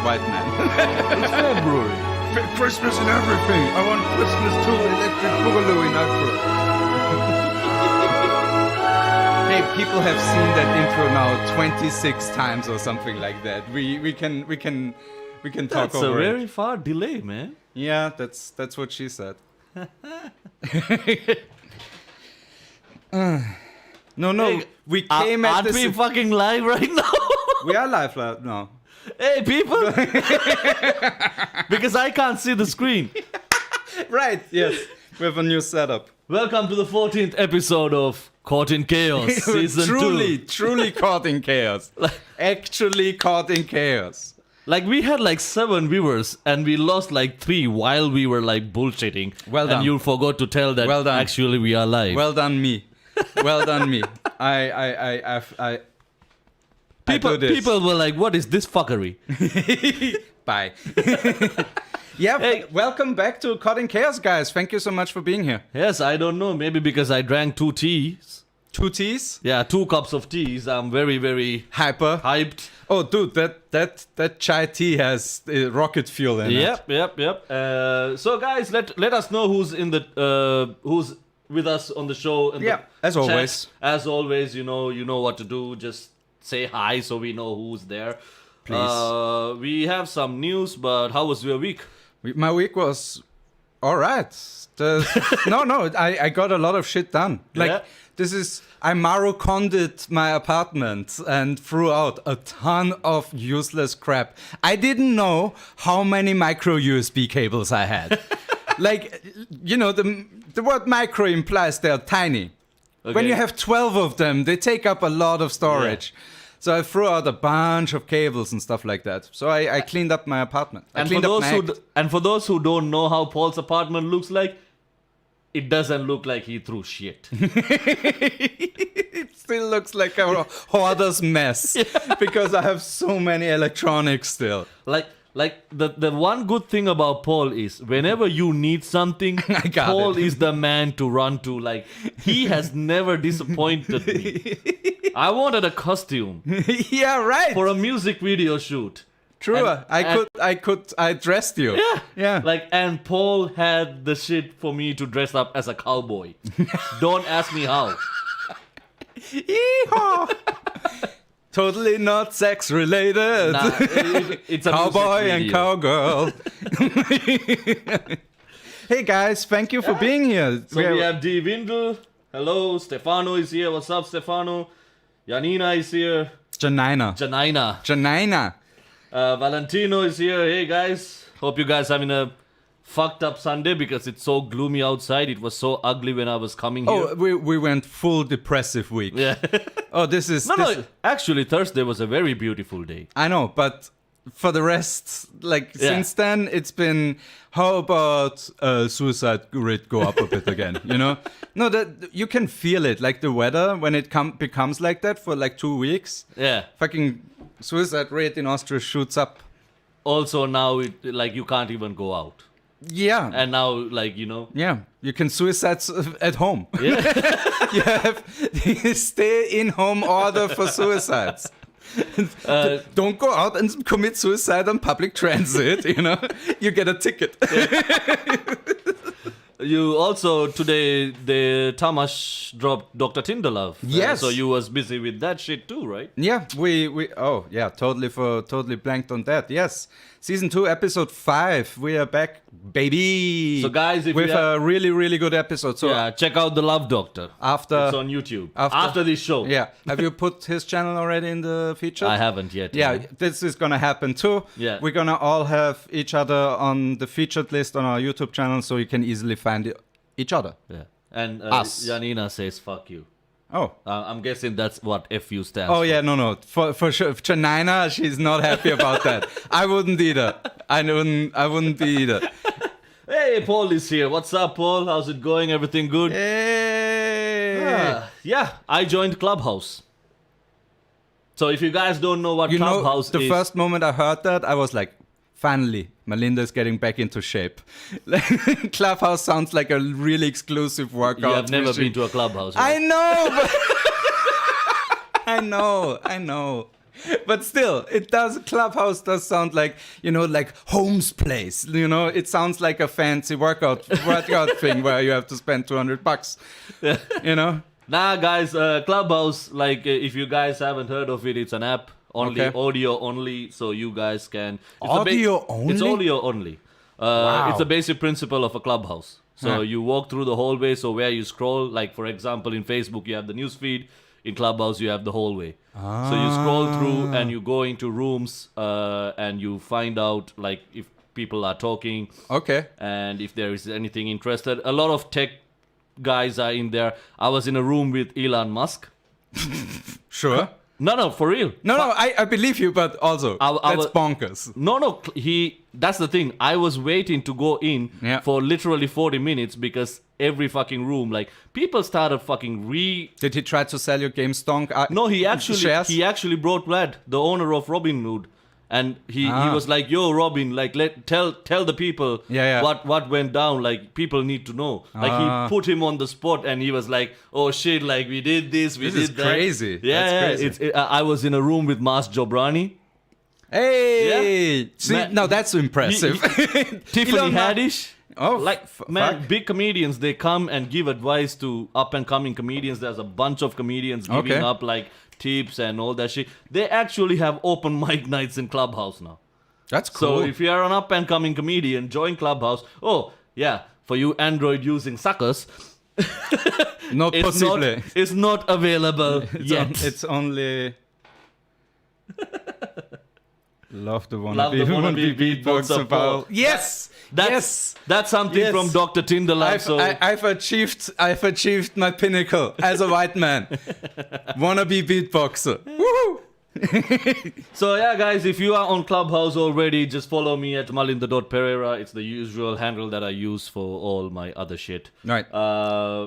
white man. It's February. Christmas and everything. I want Christmas too. Electric Boogaloo in April. Hey, people have seen that intro now 26 times or something like that. We can talk That's over a it. very far delay, man. Yeah, that's what she said. No, Hey, we came at aren't this. we fucking live right now? We are live now. Hey, people! Because I can't see the screen. Right, yes. We have a new setup. Welcome to the 14th episode of Caught in Chaos, Season 2. Truly caught in chaos. Actually caught in chaos. Like, we had like 7 viewers, and we lost like 3 while we were like bullshitting. Well done. And you forgot to tell that Well done. actually we are live. Well done, me. Well done, me. I people do this. were like, what is this fuckery? Bye. Yeah, Hey. welcome back to Caught in Chaos, guys. Thank you so much for being here. Yes, I don't know. Maybe because I drank 2 teas. 2 teas? Yeah, 2 cups of teas. I'm very, very Hyper. hyped. Oh, dude, that chai tea has rocket fuel in it. Yep. So, guys, let us know who's in the who's with us on the show. In Yeah, the as chat. always. As always, you know what to do. Just say hi so we know who's there. Please. We have some news, but how was your week? My week was all right. I got a lot of shit done. Like, Yeah. I Maroconded my apartment and threw out a ton of useless crap. I didn't know how many micro USB cables I had. Like, you know, the word micro implies they're tiny. When Okay. you have 12 of them, they take up a lot of storage. So I threw out a bunch of cables and stuff like that. So I cleaned up my apartment. And for those who don't know how Paul's apartment looks like, it doesn't look like he threw shit. It still looks like a hoarder's mess because I have so many electronics still. Like the one good thing about Paul is whenever you need something, got Paul it. is the man to run to. Like, he has never disappointed me. I wanted a costume Yeah, right. for a music video shoot. True. And- I dressed you. Yeah. And Paul had the shit for me to dress up as a cowboy. Don't ask me how. Yeehaw. Totally not sex related. Nah, it's a Cowboy music and video. cowgirl. Hey guys, thank you for being here. So we have D. Windel. Hello, Stefano is here. What's up, Stefano? Janina is here. Janina. Janina. Valentino is here. Hey guys, hope you guys having a fucked up Sunday because it's so gloomy outside. It was so ugly when I was coming here. Oh, we went full depressive week. Yeah. Oh, this is No. Actually, Thursday was a very beautiful day. I know, but for the rest, since then, it's been, how about suicide rate go up a bit again, you know? No, that you can feel it, like the weather, when it becomes like that for like 2 weeks, Yeah. fucking suicide rate in Austria shoots up. Also now, you can't even go out. Yeah. And now, you know. Yeah, you can suicide at home. Yeah. You have stay in home order for suicides. Don't go out and commit suicide on public transit, you know? You get a ticket. You also, today, the Tamas dropped Dr. Tinderlove. Yes. So you was busy with that shit too, right? Yeah, totally blanked on that. Yes. Season 2, episode 5. We are back, baby. So guys, if with you have- a really, really good episode. So Yeah, check out The Love Doctor. after It's on YouTube. after- After this show. yeah, have you put his channel already in the feature? I haven't yet. Yeah, this is gonna happen too. Yeah. We're gonna all have each other on the featured list on our YouTube channel, so you can easily find each other. Yeah. And Us. Janina says, fuck you. Oh. I'm guessing that's what FU stands Oh for. yeah, no, for sure. Janina, she's not happy about that. I wouldn't either. I wouldn't be either. Hey, Paul is here. What's up, Paul? How's it going? Everything good? Hey. Yeah, I joined Clubhouse. So if you guys don't know what You know, Clubhouse the is, first moment I heard that, I was like, finally, Malinda is getting back into shape. Clubhouse sounds like a really exclusive workout. you have never machine. been to a Clubhouse. I Right? know, but I know. But still, Clubhouse does sound like, like Home's Place. It sounds like a fancy workout thing where you have to spend $200, Nah, guys, Clubhouse, if you guys haven't heard of it, it's an app, audio only, so you guys can... Audio only? It's audio only. Wow. It's the basic principle of a Clubhouse. So you walk through the hallway, so where you scroll, like for example, in Facebook, you have the news feed. In Clubhouse, you have the hallway. So you scroll through and you go into rooms and you find out like if people are talking. Okay. And if there is anything interested. A lot of tech guys are in there. I was in a room with Elon Musk. Sure. No, for real. No, I believe you, but also, that's bonkers. No, that's the thing. I was waiting to go in for literally 40 minutes because every fucking room, like, people started fucking Did he try to sell you GameStonk No, he shares? actually brought Vlad, the owner of Robinhood. And he was like, yo, Robin, like, tell the people what went down. Like, people need to know. Like, he put him on the spot and he was like, oh, shit, like, we did this, we did that. This is crazy. Yeah, that's crazy. I was in a room with Mas Jobrani. Hey! Yeah. See, now that's impressive. Tiffany Haddish. Oh, like, man, big comedians, they come and give advice to up-and-coming comedians. There's a bunch of comedians giving up, like, tips and all that shit. They actually have open mic nights in Clubhouse now. That's cool. So if you are an up-and-coming comedian, join Clubhouse. Oh, yeah, for you Android-using suckers, it's not available yet. It's only... Love the wannabe beatboxer Paul. Yes! That's something from Dr. Tinderland. I've achieved my pinnacle as a white man. Wannabe beatboxer. Woohoo! So yeah, guys, if you are on Clubhouse already, just follow me at Malinda.Perera. It's the usual handle that I use for all my other shit. Right.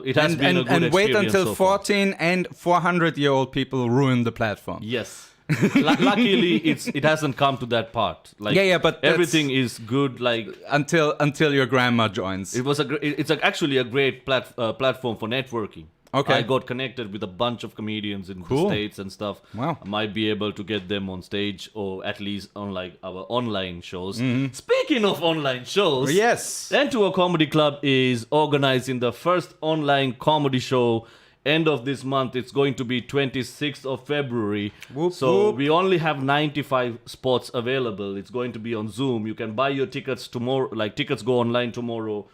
It has been a good experience. And wait until so 14 and 400-year-old people ruin the platform. Yes. Luckily, it hasn't come to that part. Like, but everything is good. Like until your grandma joins. It's actually a great platform for networking. Okay. I got connected with a bunch of comedians in the States and stuff. Wow. I might be able to get them on stage or at least on like our online shows. Mm-hmm. Speaking of online shows, yes, N2O Comedy Club is organizing the first online comedy show. End of this month, it's going to be 26th of February. We only have 95 spots available. It's going to be on Zoom. You can buy your tickets tomorrow. Like, tickets go online tomorrow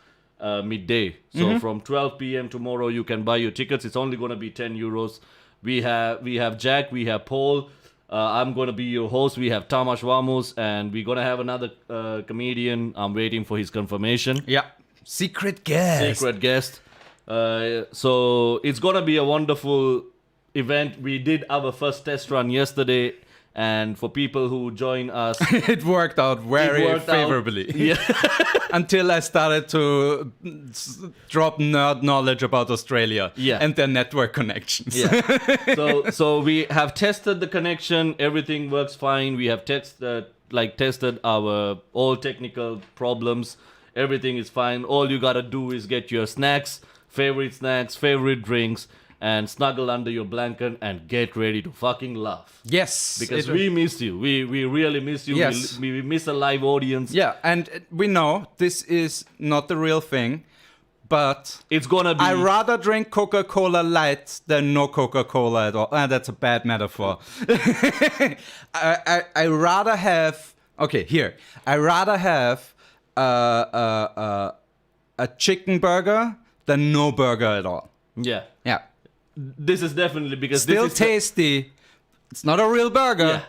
midday. So from 12 p.m. tomorrow, you can buy your tickets. It's only going to be 10 euros. We have Jack, we have Paul. I'm going to be your host. We have Tamas Vamos, and we're going to have another comedian. I'm waiting for his confirmation. Yeah. Secret guest. So it's gonna be a wonderful event. We did our first test run yesterday, and for people who join us, it worked out very favorably. Yeah. Until I started to drop nerd knowledge about Australia and their network connections. Yeah. So we have tested the connection. Everything works fine. We have tested our all technical problems. Everything is fine. All you gotta do is get your favorite drinks, and snuggle under your blanket and get ready to fucking laugh. Yes. Because we miss you. We really miss you. Yes. We miss a live audience. Yeah, and we know this is not the real thing, but it's gonna be... I rather drink Coca-Cola Light than no Coca-Cola at all. That's a bad metaphor. I rather have... Okay, here. I rather have a chicken burger than no burger at all. Yeah. Yeah. This is definitely because still this is tasty. It's not a real burger,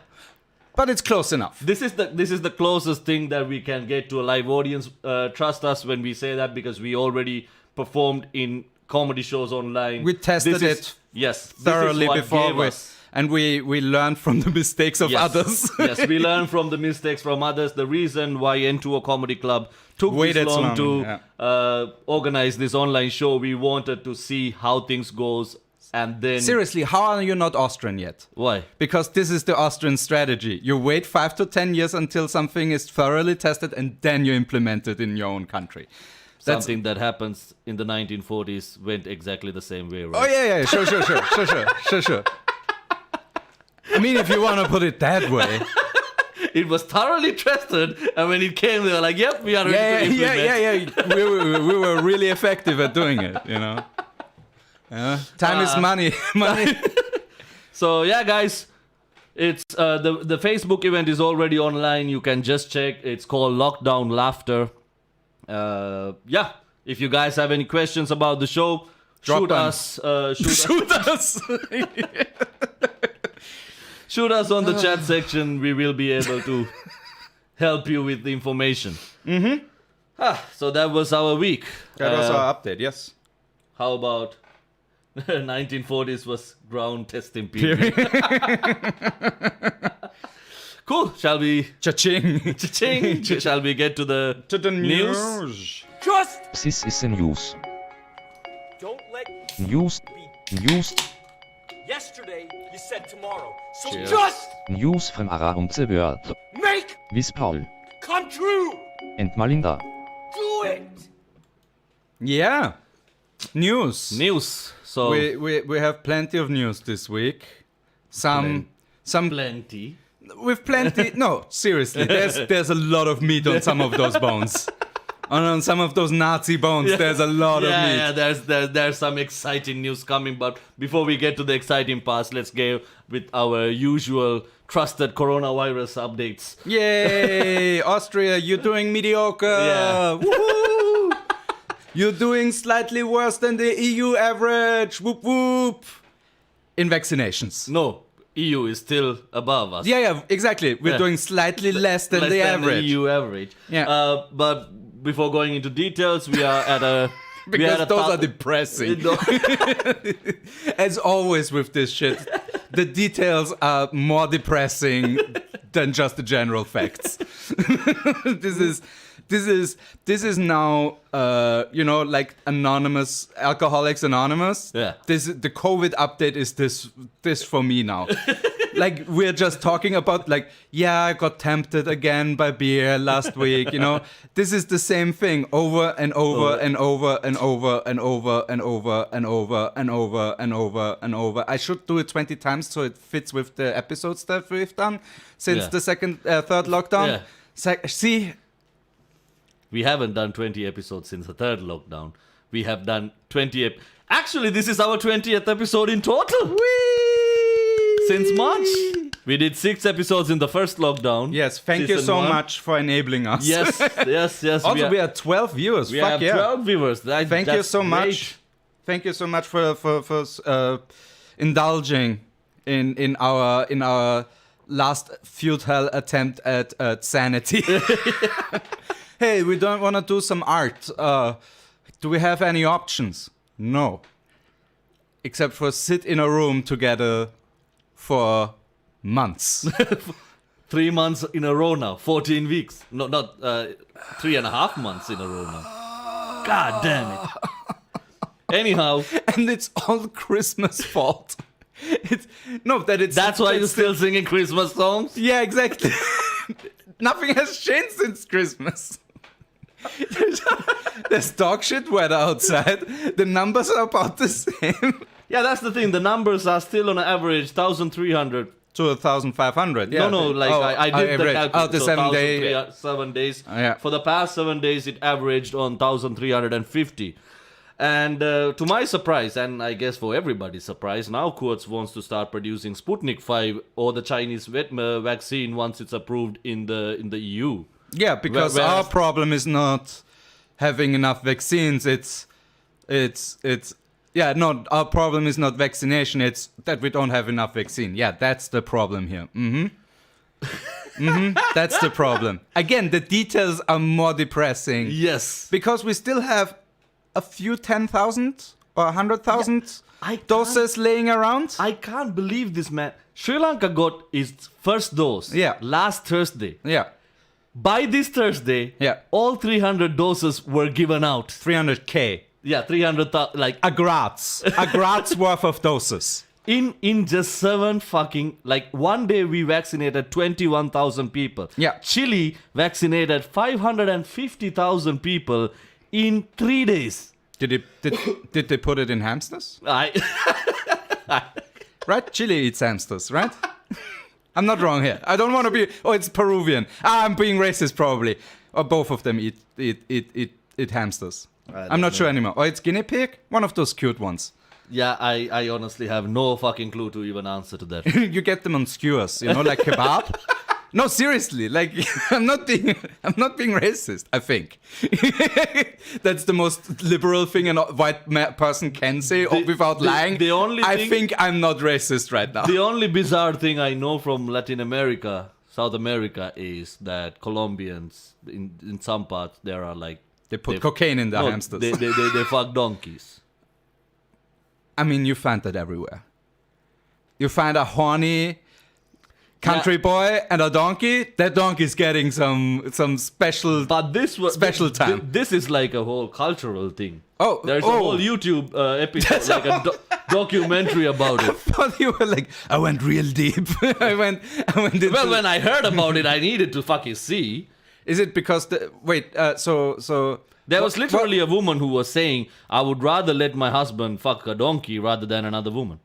but it's close enough. This is the closest thing that we can get to a live audience. Trust us when we say that, because we already performed in comedy shows online. We tested it thoroughly before and we learned from the mistakes of others. Yes, we learned from the mistakes from others. The reason why N2O Comedy Club took this long to organize this online show, we wanted to see how things goes, and then... Seriously, how are you not Austrian yet? Why? Because this is the Austrian strategy. You wait 5 to 10 years until something is thoroughly tested, and then you implement it in your own country. Something that happens in the 1940s went exactly the same way, right? Oh, yeah, sure. I mean, if you want to put it that way. It was thoroughly tested, and when it came, they were like, "Yep, we are ready to implement." We were really effective at doing it, you know. Time is money. So yeah, guys, it's the Facebook event is already online. You can just check. It's called Lockdown Laughter. Yeah, if you guys have any questions about the show, shoot us. Shoot us on the chat section. We will be able to help you with the information. Mm-hmm. So that was our week. That was our update, yes. How about 1940s was ground testing period? Cool. Shall we? Cha-ching. Cha-ching. Shall we get to the news? This is the news. Don't let News. yesterday you said tomorrow. So Cheers. just News from Ara und the World. make With Paul come true. and Malinda. Do it. Yeah. News. So We have plenty of news this week. Some plenty. with plenty. No, seriously. There's a lot of meat on some of those bones. On some of those Nazi bones, there's a lot of meat. Yeah, there's some exciting news coming, but before we get to the exciting parts, let's go with our usual trusted coronavirus updates. Yay! Austria, you're doing mediocre. Yeah. Woohoo! You're doing slightly worse than the EU average. Whoop whoop. In vaccinations. No, EU is still above us. Yeah, exactly. We're doing slightly less than Less the than average. the EU average. Yeah. But before going into details, we are at a Because those are depressing. As always with this shit, the details are more depressing than just the general facts. This is now like Anonymous, Alcoholics Anonymous. Yeah. The COVID update is this for me now. Like we're just talking about I got tempted again by beer last week, you know. This is the same thing over and over and over and over and over and over and over and over and over and over. I should do it 20 times so it fits with the episodes that we've done since the third lockdown. Yeah. See, we haven't done 20 episodes since the third lockdown. We have done 20 Actually, this is our 20th episode in total. Since March. We did 6 episodes in the first lockdown. Yes, thank you so much for enabling us. Yes. Also, we have 12 viewers. We have 12 viewers. Thank you so much. Thank you so much for indulging in our last futile attempt at sanity. Hey, we don't want to do some art. Do we have any options? No. Except for sit in a room together for months. 3 months in a row now. 14 weeks. No, not 3.5 months in a row now. God damn it. Anyhow. And it's all Christmas fault. That's why you're still singing Christmas songs? Yeah, exactly. Nothing has changed since Christmas. There's dog shit weather outside. The numbers are about the same. Yeah, that's the thing. The numbers are still on average 1,300 to 1,500. Yeah. No, I did the calculation. The 7 days. 7 days. Yeah. For the past 7 days, it averaged on 1,350. And to my surprise, and I guess for everybody's surprise, now Kurz wants to start producing Sputnik 5 or the Chinese vaccine once it's approved in the EU. Yeah, because our problem is not having enough vaccines. Our problem is not vaccination. It's that we don't have enough vaccine. Yeah, that's the problem here. That's the problem. Again, the details are more depressing. Yes. Because we still have a few 10,000 or 100,000 doses laying around. I can't believe this, man. Sri Lanka got its first dose last Thursday. Yeah. By this Thursday, all 300 doses were given out. 300K. Yeah, 300,000, like... A Graz worth of doses. In just 7 fucking... Like, one day we vaccinated 21,000 people. Yeah. Chile vaccinated 550,000 people in 3 days. Did they put it in hamsters? Right? Chile eats hamsters, right? I'm not wrong here. I don't want to be. Oh, it's Peruvian. I'm being racist probably. Or both of them eat hamsters. I'm not sure anymore. Or it's guinea pig. One of those cute ones. Yeah, I honestly have no fucking clue to even answer to that. You get them on skewers, like kebab. No, seriously, like I'm not being racist. I think that's the most liberal thing a white person can say without lying. I think I'm not racist right now. The only bizarre thing I know from Latin America, South America, is that Colombians in some parts there are like they put cocaine in their hamsters. They fuck donkeys. I mean, you find that everywhere. You find a horny country boy and a donkey. That donkey's getting some special. But special time. This is like a whole cultural thing. Oh, there's a whole YouTube episode, like a documentary about it. I thought you were like, I went real deep. I went. Well, when I heard about it, I needed to fucking see. Is it because so? There was literally a woman who was saying, I would rather let my husband fuck a donkey rather than another woman.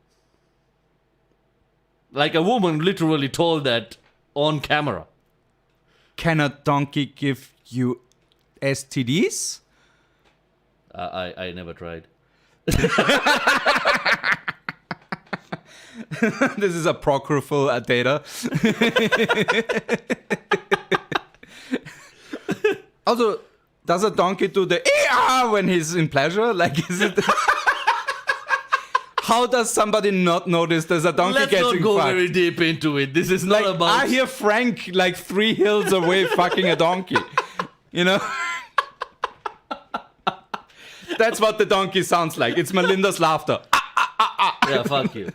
Like a woman literally told that on camera. Can a donkey give you STDs? I never tried. This is apocryphal data. Also, does a donkey do the "ee-ah" when he's in pleasure? Like, is it? How does somebody not notice there's a donkey Let's getting not go fucked? very deep into it. This is not Like, about. I hear Frank like 3 hills away fucking a donkey. That's what the donkey sounds like. It's Malinda's laughter. Yeah, fuck you.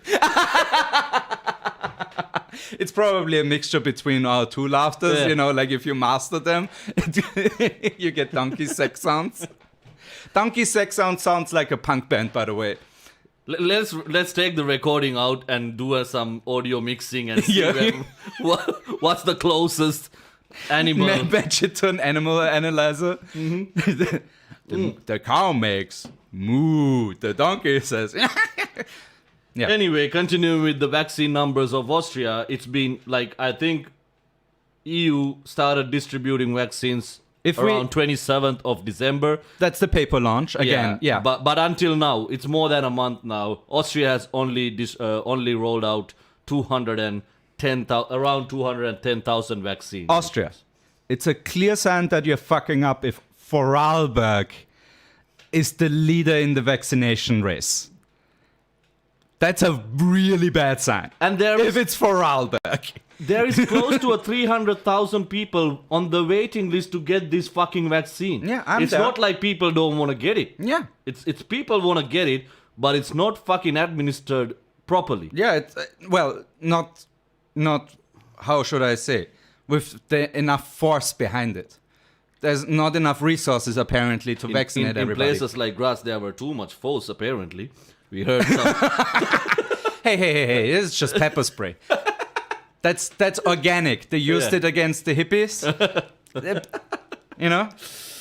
It's probably a mixture between our two laughters, like if you master them, you get donkey sex sounds. Donkey sex sounds like a punk band, by the way. Let's take the recording out and do some audio mixing and see what's the closest animal. Match it to an animal analyzer. Mm-hmm. The cow makes moo. The donkey says. Yeah. Anyway, continuing with the vaccine numbers of Austria, it's been like, I think EU started distributing vaccines around 27th of December. That's the paper launch again. Yeah. But until now, it's more than a month now. Austria has only rolled out around 210,000 vaccines. Austria. It's a clear sign that you're fucking up if Vorarlberg is the leader in the vaccination race. That's a really bad sign. And if it's Vorarlberg. There is close to 300,000 people on the waiting list to get this fucking vaccine. Yeah, it's not like people don't want to get it. Yeah. It's people want to get it, but it's not fucking administered properly. Yeah, it's not how should I say, with enough force behind it. There's not enough resources apparently to vaccinate everybody. In places like Graz, there were too much force apparently. We heard some. Hey! It's just pepper spray. That's organic. They used it against the hippies.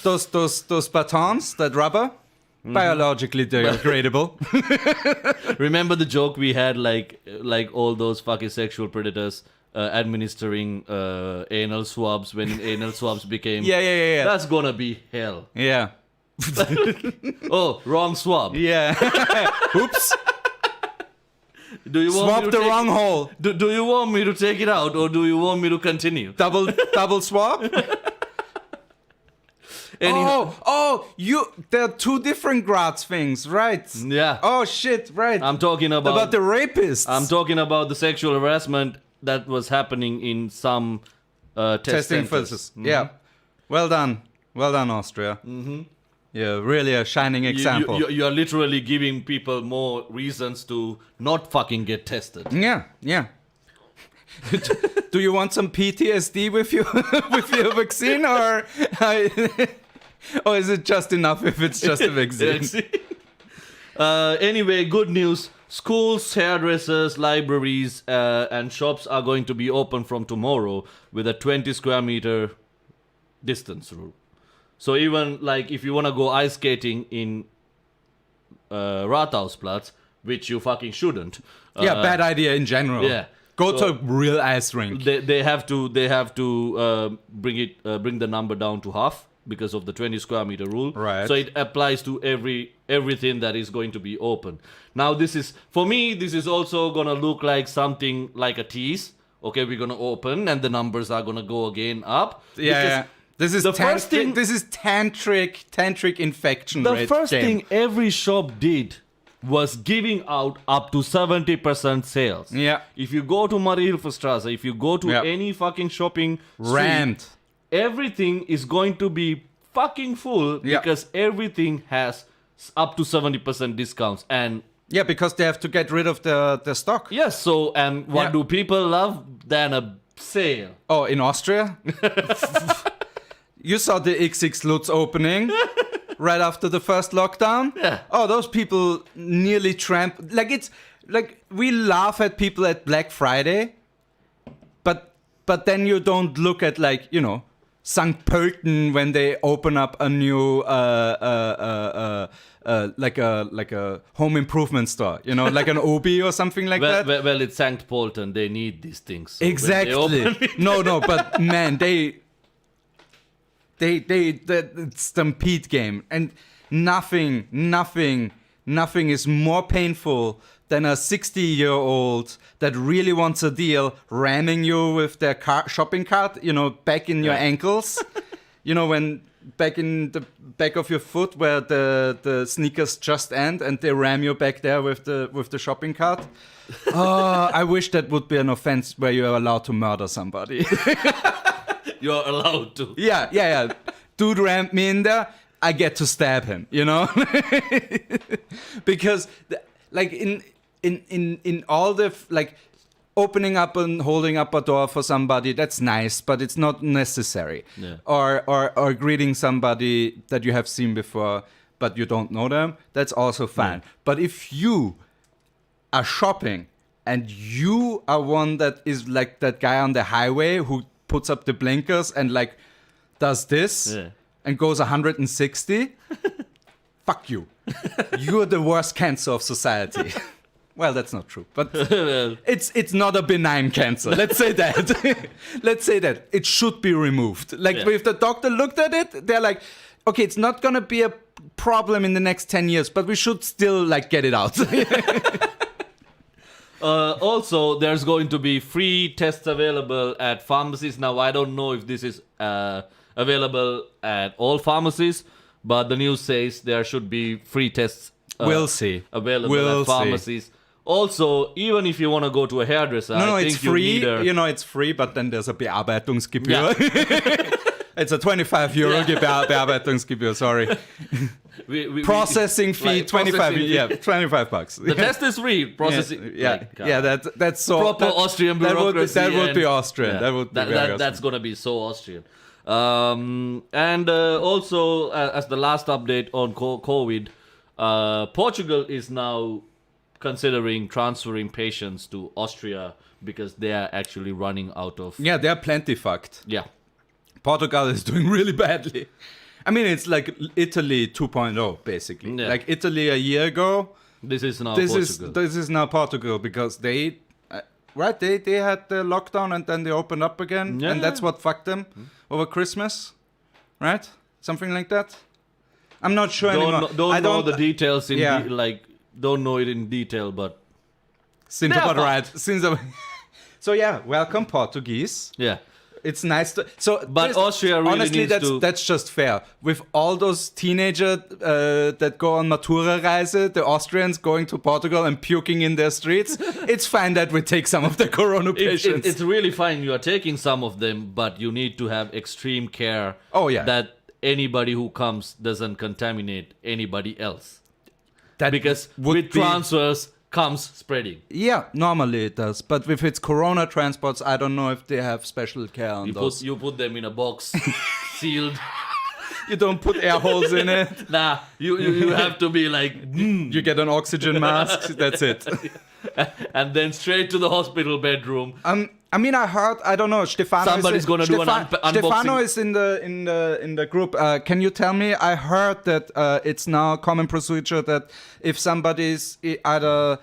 Those batons, that rubber, biologically degradable. Remember the joke we had, like all those fucking sexual predators administering anal swabs when anal swabs became. Yeah. That's gonna be hell. Yeah. Oh, wrong swab. Yeah. Oops. Do you want Swab the wrong hole. Do you want me to take it out, or do you want me to continue? Double swab? There are 2 different Graz things, right? Yeah. Oh shit, right. I'm talking about the rapists. I'm talking about the sexual harassment that was happening in some testing facilities. Mm-hmm. Yeah. Well done, Austria. Mm-hmm. Yeah, really a shining example. You are literally giving people more reasons to not fucking get tested. Yeah. Do you want some PTSD with your vaccine, or is it just enough if it's just a vaccine? Anyway, good news. Schools, hairdressers, libraries, and shops are going to be open from tomorrow with a 20 square meter distance rule. So even like if you want to go ice skating in Rathausplatz, which you fucking shouldn't. Bad idea in general. Yeah. Go to a real ice rink. They have to bring the number down to half because of the 20 square meter rule. Right. So it applies to everything that is going to be open. Now this is also gonna look like something like a tease. Okay, we're gonna open and the numbers are gonna go again up. Yeah. This is the first thing. This is tantric infection The rate first game. thing every shop did was giving out up to 70% sales. Yeah. If you go to Mariahilferstrasse, if you go to any fucking shopping street, Rant. everything is going to be fucking full because everything has up to 70% discounts. And Yeah, because they have to get rid of the stock. yes, so and what do people love than a sale? Oh, in Austria? You saw the XX Lutz opening right after the first lockdown? Yeah. Oh, those people nearly tramp. Like, it's like we laugh at people at Black Friday, but then you don't look at, like, you know, St. Pölten when they open up a new like a home improvement store, you know, like an Obi or something like that. Well, it's St. Polten. They need these things. So when they Exactly. open it- No, but man, they the stampede game, and nothing is more painful than a 60-year-old that really wants a deal ramming you with their shopping cart, you know, back in your ankles. You know, when back in the back of your foot where the sneakers just end and they ram you back there with the shopping cart. Oh, I wish that would be an offense where you're allowed to murder somebody. You're allowed to. Yeah. Dude rammed me in there. I get to stab him, you know? Because, like, in all the, like, opening up and holding up a door for somebody, that's nice, but it's not necessary. Yeah. Or greeting somebody that you have seen before, but you don't know them, that's also fine. Yeah. But if you are shopping and you are one that is like that guy on the highway who puts up the blinkers and, like, does this and goes 160, fuck you. You're the worst cancer of society. Well, that's not true, but it's not a benign cancer. Let's say that. Let's say that. It should be removed. Like, if the doctor looked at it, they're like, okay, it's not going to be a problem in the next 10 years, but we should still, like, get it out. Also, there's going to be free tests available at pharmacies. Now, I don't know if this is available at all pharmacies, but the news says there should be free tests We'll see. Available at pharmacies. Also, even if you want to go to a hairdresser, I think it's free. you need You know, it's free, but then there's a Bearbeitungsgebühr. It's a 25 euro Bearbeitungsgebühr, sorry. we Processing fee, like, 25, processing fee. $25. The test is free. Processing, that's so proper Austrian bureaucracy. That would be Austrian. Yeah, That would be very Austrian. That's gonna be so Austrian. And also, as the last update on COVID, Portugal is now considering transferring patients to Austria because they are actually running out of. Yeah, they're plenty fucked. Yeah. Portugal is doing really badly. I mean, it's like Italy 2.0, basically. Yeah. Like Italy a year ago. This is now Portugal. This is now Portugal because they had the lockdown and then they opened up again, and that's what fucked them over Christmas, right? Something like that. I'm not sure anymore. Don't know the details in Yeah. don't know it in detail, but Seems They're about fucked. right. So yeah, welcome Portuguese. yeah. It's nice to. So, But Austria really honestly, needs that's just fair. With all those teenagers that go on Matura-Reise, the Austrians going to Portugal and puking in their streets, it's fine that we take some of the corona patients. It's really fine. You are taking some of them, but you need to have extreme care. Oh, yeah. That anybody who comes doesn't contaminate anybody else. That Because would with be- transfers comes spreading. Yeah, normally it does. But with its corona transports, I don't know if they have special care on those. You put them in a box, sealed. You don't put air holes in it. Nah, you have to be like, You get an oxygen mask. That's it. and then straight to the hospital bedroom. I mean, I heard. I don't know. Stefano. Somebody's gonna do an unboxing. Stefano is in the group. Can you tell me? I heard that it's now common procedure that if somebody's either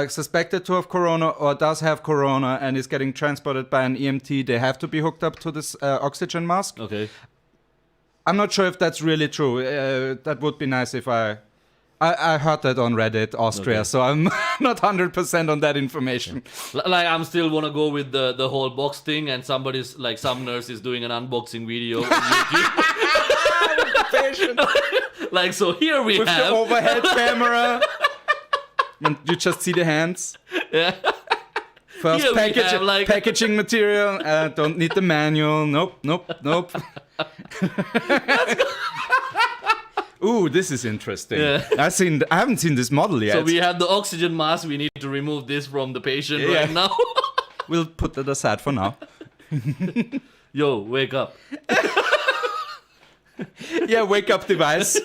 suspected to have corona or does have corona and is getting transported by an EMT, they have to be hooked up to this oxygen mask. Okay. I'm not sure if that's really true. That would be nice if I heard that on Reddit, Austria, Okay. so I'm not 100% on that information. Like, I'm still wanna go with the whole box thing, and somebody's like, some nurse is doing an unboxing video on YouTube. Like, so here we With the have. overhead camera. And you just see the hands. Yeah. First Here we have, like- packaging material. Don't need the manual. Nope. Ooh, this is interesting. Yeah. I haven't seen this model yet. So we have the oxygen mask. We need to remove this from the patient right now. We'll put that aside for now. Yo, wake up. Yeah, wake up device.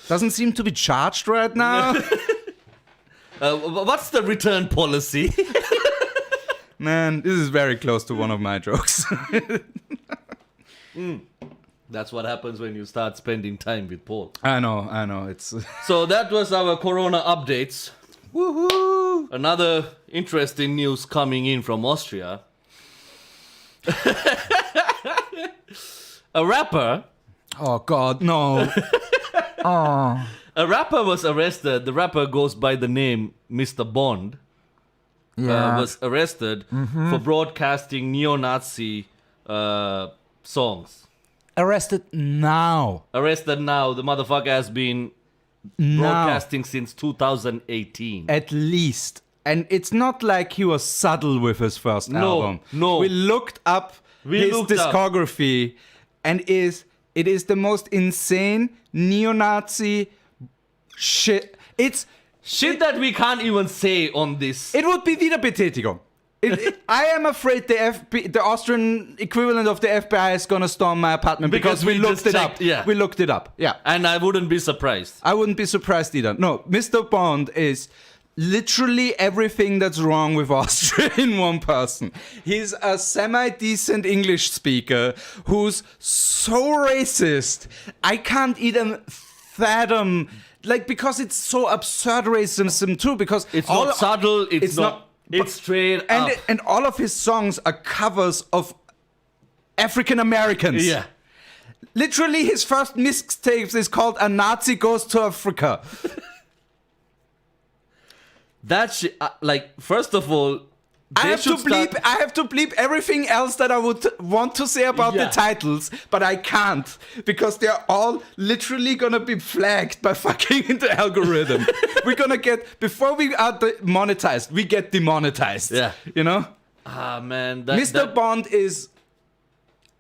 Doesn't seem to be charged right now. What's the return policy? Man, this is very close to one of my jokes. That's what happens when you start spending time with Paul. I know. It's So that was our Corona updates. woohoo. Another interesting news coming in from Austria. A rapper Oh God, no. A rapper was arrested. The rapper goes by the name Mr. Bond. Was arrested for broadcasting neo-Nazi songs. Arrested now. Arrested now. The motherfucker has been broadcasting since 2018. At least. And it's not like he was subtle with his first No, album. no. We looked up his looked up. discography and it is the most insane neo-Nazi shit. It's Shit that we can't even say on this. it would be Wiederbetätigung. I am afraid the Austrian equivalent of the FBI is gonna storm my apartment because we looked just it up. checked, yeah. We looked it up. Yeah. And I wouldn't be surprised. I wouldn't be surprised either. No, Mr. Bond is literally everything that's wrong with Austria in one person. He's a semi-decent English speaker who's so racist. I can't even fathom, like, because it's so absurd racism too, because It's not subtle. It's not. It's straight up. and all of his songs are covers of African Americans. Yeah. Literally, his first mixtapes is called "A Nazi Goes to Africa." That shit. Like, first of all, I they have to should start- bleep. I have to bleep everything else that I would want to say about the Yeah. titles, but I can't because they're all literally gonna be flagged by fucking the algorithm. We're gonna get before we are monetized. We get demonetized. Yeah. You know. Ah, man. Mr. Bond is.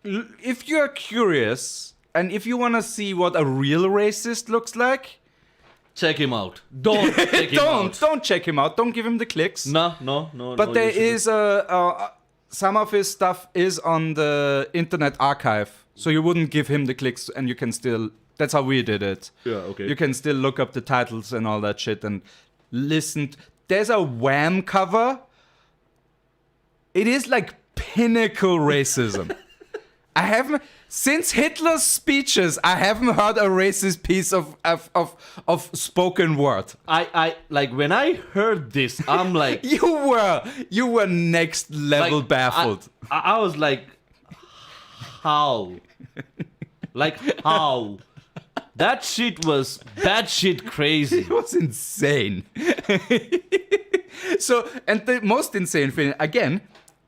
If you're curious and if you want to see what a real racist looks like, Check him out. Don't check him out. don't check him out. Don't give him the clicks. No. But no, there you shouldn't. is some of his stuff is on the Internet Archive, so you wouldn't give him the clicks, and you can still. That's how we did it. Yeah, okay. You can still look up the titles and all that shit and listen. There's a Wham cover. It is like pinnacle racism. I haven't since Hitler's speeches. I haven't heard a racist piece of spoken word. I like when I heard this, I'm like, You were next level like, baffled. I was like, how? Like, how? That shit was batshit crazy. It was insane. So, and the most insane thing, again,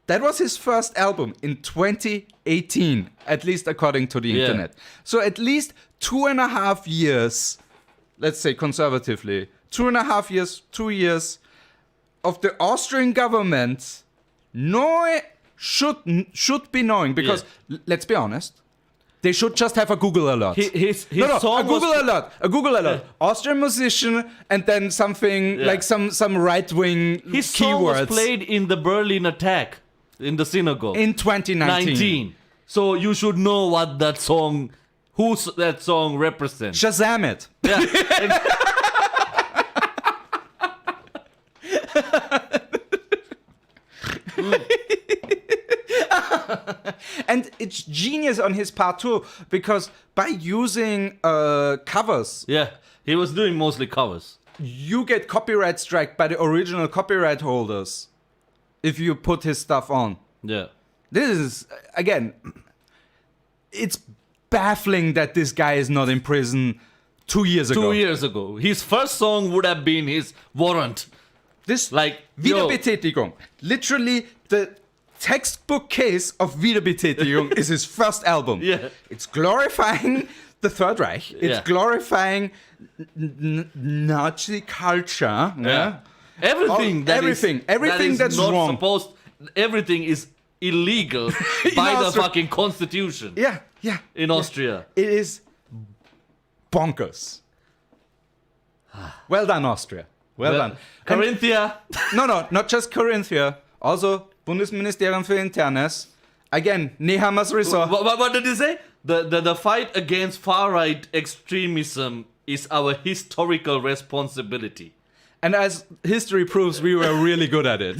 that was his first album in 2018, at least according to the Yeah. internet. So at least 2.5 years, let's say conservatively, 2.5 years, 2 years of the Austrian government should be knowing, because let's be honest, they should just have a Google alert. His No, song a Google was, alert. A Google alert. Austrian musician, and then something like some right-wing his song was keywords played in the Berlin attack in the synagogue. in 2019. 19. So you should know what that song, who that song represents. Shazam it. Yeah. And it's genius on his part too, because by using covers, Yeah. He was doing mostly covers. you get copyright struck by the original copyright holders if you put his stuff on. Yeah. This is, again, it's baffling that this guy is not in prison 2 years ago. 2 years ago. His first song would have been his warrant. This, Like, yo. Wiederbetätigung. Literally, the textbook case of Wiederbetätigung is his first album. Yeah. It's glorifying the Third Reich. It's Yeah. glorifying Nazi culture. Yeah. Everything that is- Everything that is that's not wrong. supposed, everything is illegal by the Austria. fucking constitution Yeah, yeah. in Austria. It is bonkers. Well done, Austria. Well done. And- Carinthia. No, not just Corinthia. Also, Bundesministerium für Internes. Again, Nehammer's resort. What did he say? The fight against far-right extremism is our historical responsibility. And as history proves, we were really good at it.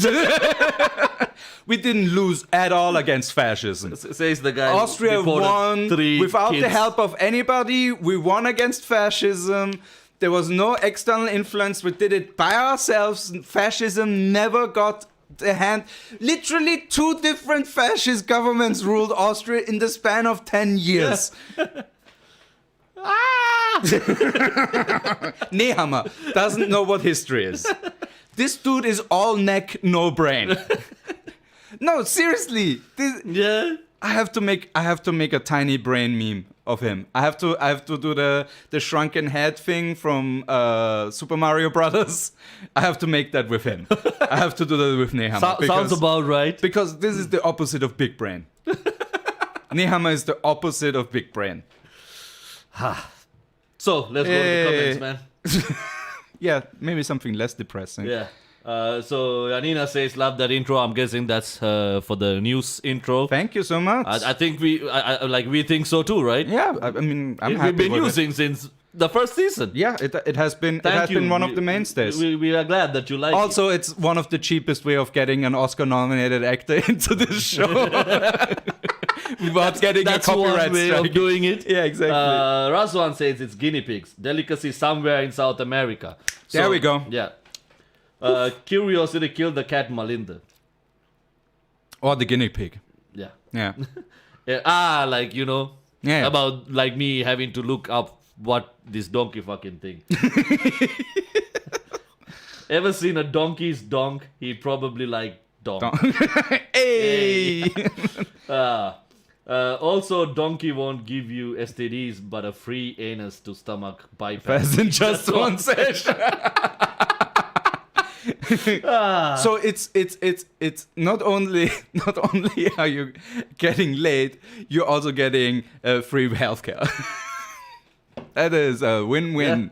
We didn't lose at all against fascism. Says the guy. Austria deported won 3 without the kids. help of anybody. We won against fascism. There was no external influence. We did it by ourselves. Fascism never got the hand. Literally 2 different fascist governments ruled Austria in the span of 10 years. Nehammer doesn't know what history is. This dude is all neck, no brain. No, seriously. Yeah. I have to make a tiny brain meme of him. I have to do the shrunken head thing from Super Mario Brothers. I have to make that with him. I have to do that with Nehammer. Sounds about right. Because this is the opposite of big brain. Nehammer is the opposite of big brain. So let's go to the comments, man. Yeah, maybe something less depressing. Yeah. So Janina says, "Love that intro." I'm guessing that's for the news intro. Thank you so much. I think we think so too, right? Yeah, I mean, I'm happy We've been with using since the first season. Yeah, it has been Thank you. one of the mainstays. We are glad that you like Also, it's one of the cheapest way of getting an Oscar-nominated actor into this show without getting That's a copyright one way strike. of doing it. Yeah, exactly. Razwan says it's guinea pigs, delicacy somewhere in South America. There we go. Yeah. Curiosity killed the cat Malinda. Or the guinea pig. Yeah. Yeah. Yeah. Like, you know, Yeah. about like me having to look up what this donkey fucking thing. Ever seen a donkey's donk? He probably like donk. Hey! Also, donkey won't give you STDs, but a free anus to stomach bypass. As in just one session. So it's not only are you getting laid, you're also getting free healthcare. That is a win-win.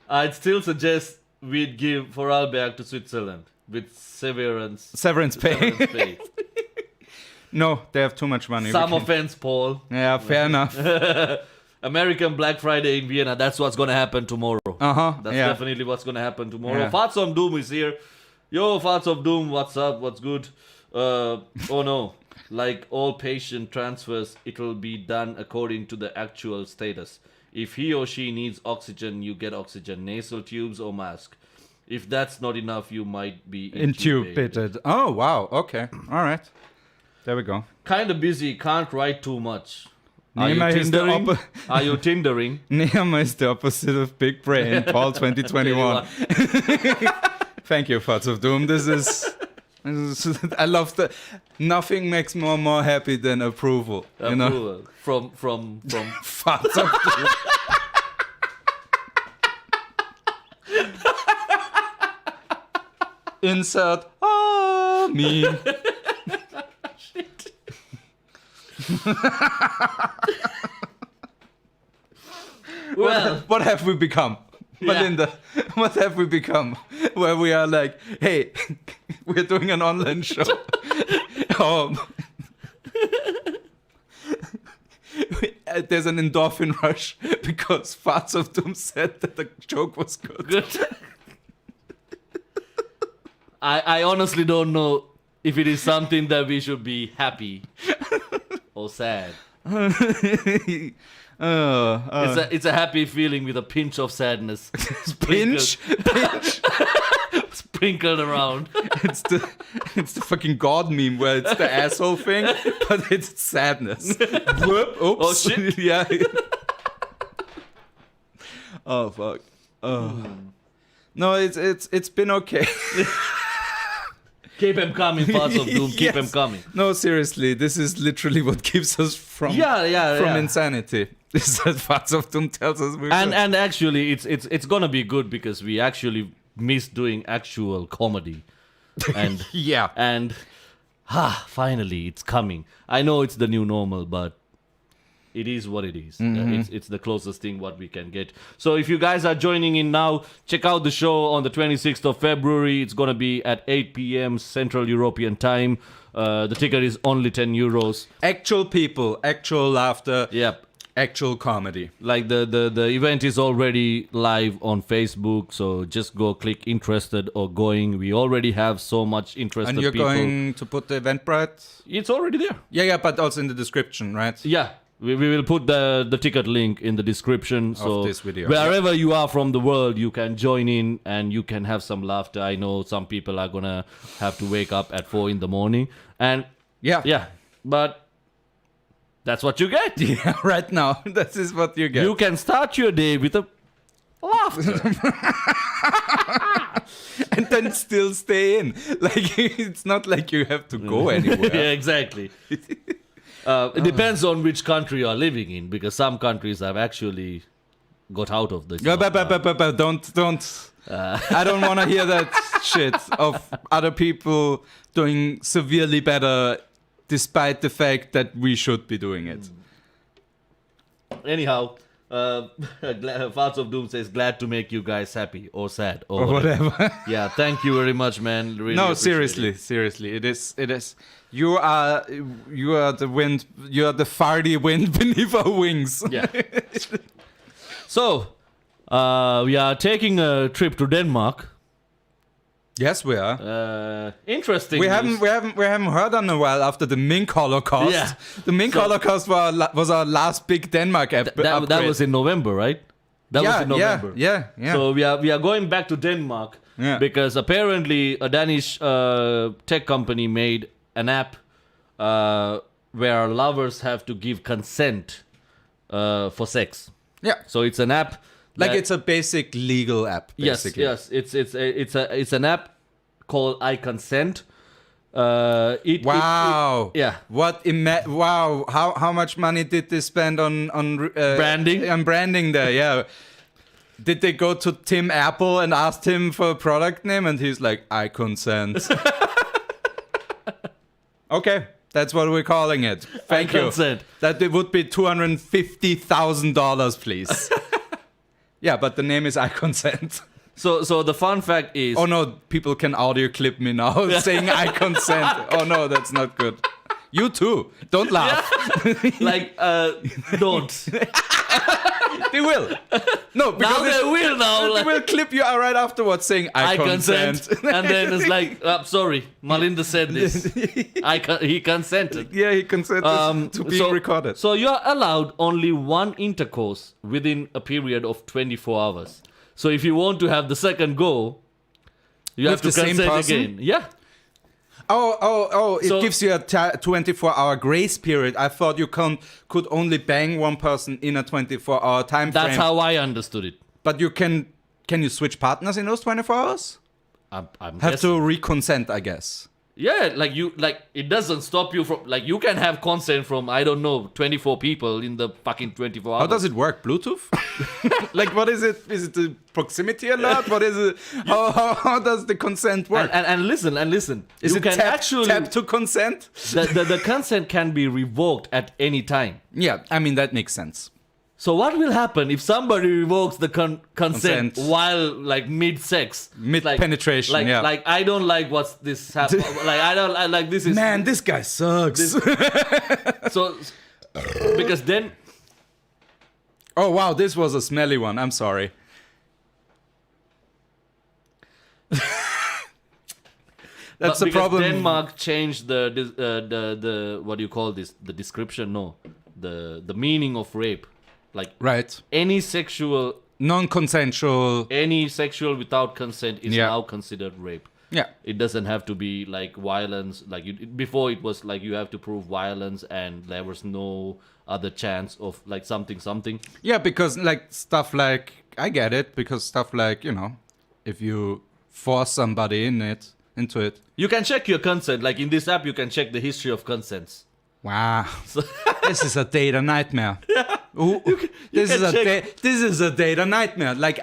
I'd still suggest we'd give Vorarlberg to Switzerland with Severance pay. pay. No, they have too much money. Some We can- offense, Paul. Yeah, fair enough. American Black Friday in Vienna. That's what's gonna happen tomorrow. That's yeah. definitely what's gonna happen tomorrow. Yeah. Farts of Doom is here. Yo, Farts of Doom, what's up? What's good? Oh no. Like all patient transfers, it'll be done according to the actual status. If he or she needs oxygen, you get oxygen, nasal tubes or mask. If that's not enough, you might be Intubated. Oh, wow. Okay. All right. There we go. Kind of busy, can't write too much. Are you Neymar is the Tindering? Are you Tindering? Nehammer is the opposite of Big Brain. Paul 2021. Thank you, Farts of Doom. This is I love that. Nothing makes me more happy than approval. You know? Approval. From Farts of Doom. Insert meme. well, What have we become? Yeah. Malinda, what have we become? Where we are like, hey, we're doing an online show. There's an endorphin rush because Farts of Doom said that the joke was good. good. I honestly don't know if it is something that we should be happy or sad. It's a happy feeling with a pinch of sadness. Pinch? Sprinkled around. It's the fucking God meme where it's the asshole thing, but it's sadness. Whoop, oops. Oh, shit. Yeah. Oh fuck. Oh. No, it's been okay. Keep him coming, Parts of Doom. Keep him Yes. coming. No, seriously, this is literally what keeps us from insanity. This is what Parts of Doom tells us we're good. And actually, it's gonna be good because we actually miss doing actual comedy, and Yeah. and finally it's coming. I know it's the new normal, but it is what it is. It's the closest thing what we can get. So if you guys are joining in now, check out the show on the 26th of February. It's gonna be at 8 p.m. Central European time. The ticket is only €10. Actual people, actual laughter, Yep. actual comedy. Like the event is already live on Facebook, so just go click interested or going. We already have so much interested And you're people. going to put the Eventbrite? It's already there. Yeah, but also in the description, right? Yeah. We will put the ticket link in the description. So this video. wherever you are from the world, you can join in and you can have some laughter. I know some people are gonna have to wake up at 4 a.m. And Yeah. but that's what you get. Yeah, right now. This is what you get. You can start your day with a laughter. And then still stay in. Like, it's not like you have to go anywhere. Yeah, exactly. It depends on which country you are living in, because some countries have actually got out of this. Yeah, but don't. I don't want to hear that shit of other people doing severely better despite the fact that we should be doing it. Anyhow, Parts of Doom says, glad to make you guys happy or sad or Or whatever. whatever. Yeah, thank you very much, man. Really No, appreciate seriously. It is. You are the wind. You are the farty wind beneath our wings. it. Yeah. So, we are taking a trip to Denmark. Yes, we are. Interesting. We news. haven't heard in a while after the Mink Holocaust. Yeah. The Mink Holocaust was our last big Denmark upgrade. That was in November, right? That was in November. Yeah. So we are going back to Denmark because apparently a Danish tech company made an app where lovers have to give consent for sex. Yeah. So it's an app. Like that- it's a basic legal app, basically. Yes. It's an app called iConsent. Wow. Yeah. Wow. How much money did they spend on Branding? On branding there, yeah. Did they go to Tim Apple and asked him for a product name and he's like, I consent. Okay, that's what we're calling it. Thank you. iConsent. That it would be $250,000, please. Yeah, but the name is iConsent. So the fun fact is, Oh no, people can audio clip me now saying I consent. Oh no, that's not good. You too. Don't laugh. like, don't. They will. No, Now because they will now. they Like, will clip you right afterwards saying I I consent. consent. And then it's like, sorry, Malinda said this. He consented. Yeah, he consented to being recorded. So you're allowed only one intercourse within a period of 24 hours. So if you want to have the second go, you have to the same consent person? again. Yeah. Oh, it So- gives you a 24-hour grace period. I thought you could only bang one person in a 24-hour time frame. That's how I understood it. But you can you switch partners in those 24 hours? I'm Have guessing. to reconsent, I guess. Yeah, it doesn't stop you from, you can have consent from, I don't know, 24 people in the fucking 24 hours. How does it work? Bluetooth? Like, what is it? Is it the proximity alert? What is it? How does the consent work? And listen. Is You it can tap to consent? the consent can be revoked at any time. Yeah, I mean, that makes sense. So what will happen if somebody revokes the consent Consent. while mid-sex? Mid-penetration, like, yeah. Like, I don't like what's this happening. I like this is... Man, this guy sucks. So, because then... Oh, wow, this was a smelly one. I'm sorry. That's the because problem. Denmark changed the what do you call this? The description? No. the meaning of rape. Like Right. any sexual Non-consensual. without consent is Yeah. now considered rape. Yeah. It doesn't have to be like violence. Like before, it was like you have to prove violence, and there was no other chance of like something. Yeah, because like stuff like I get it, because stuff like, if you force somebody into it. You can check your consent. Like in this app, you can check the history of consents. Wow. This is a data nightmare. This is a data nightmare. Like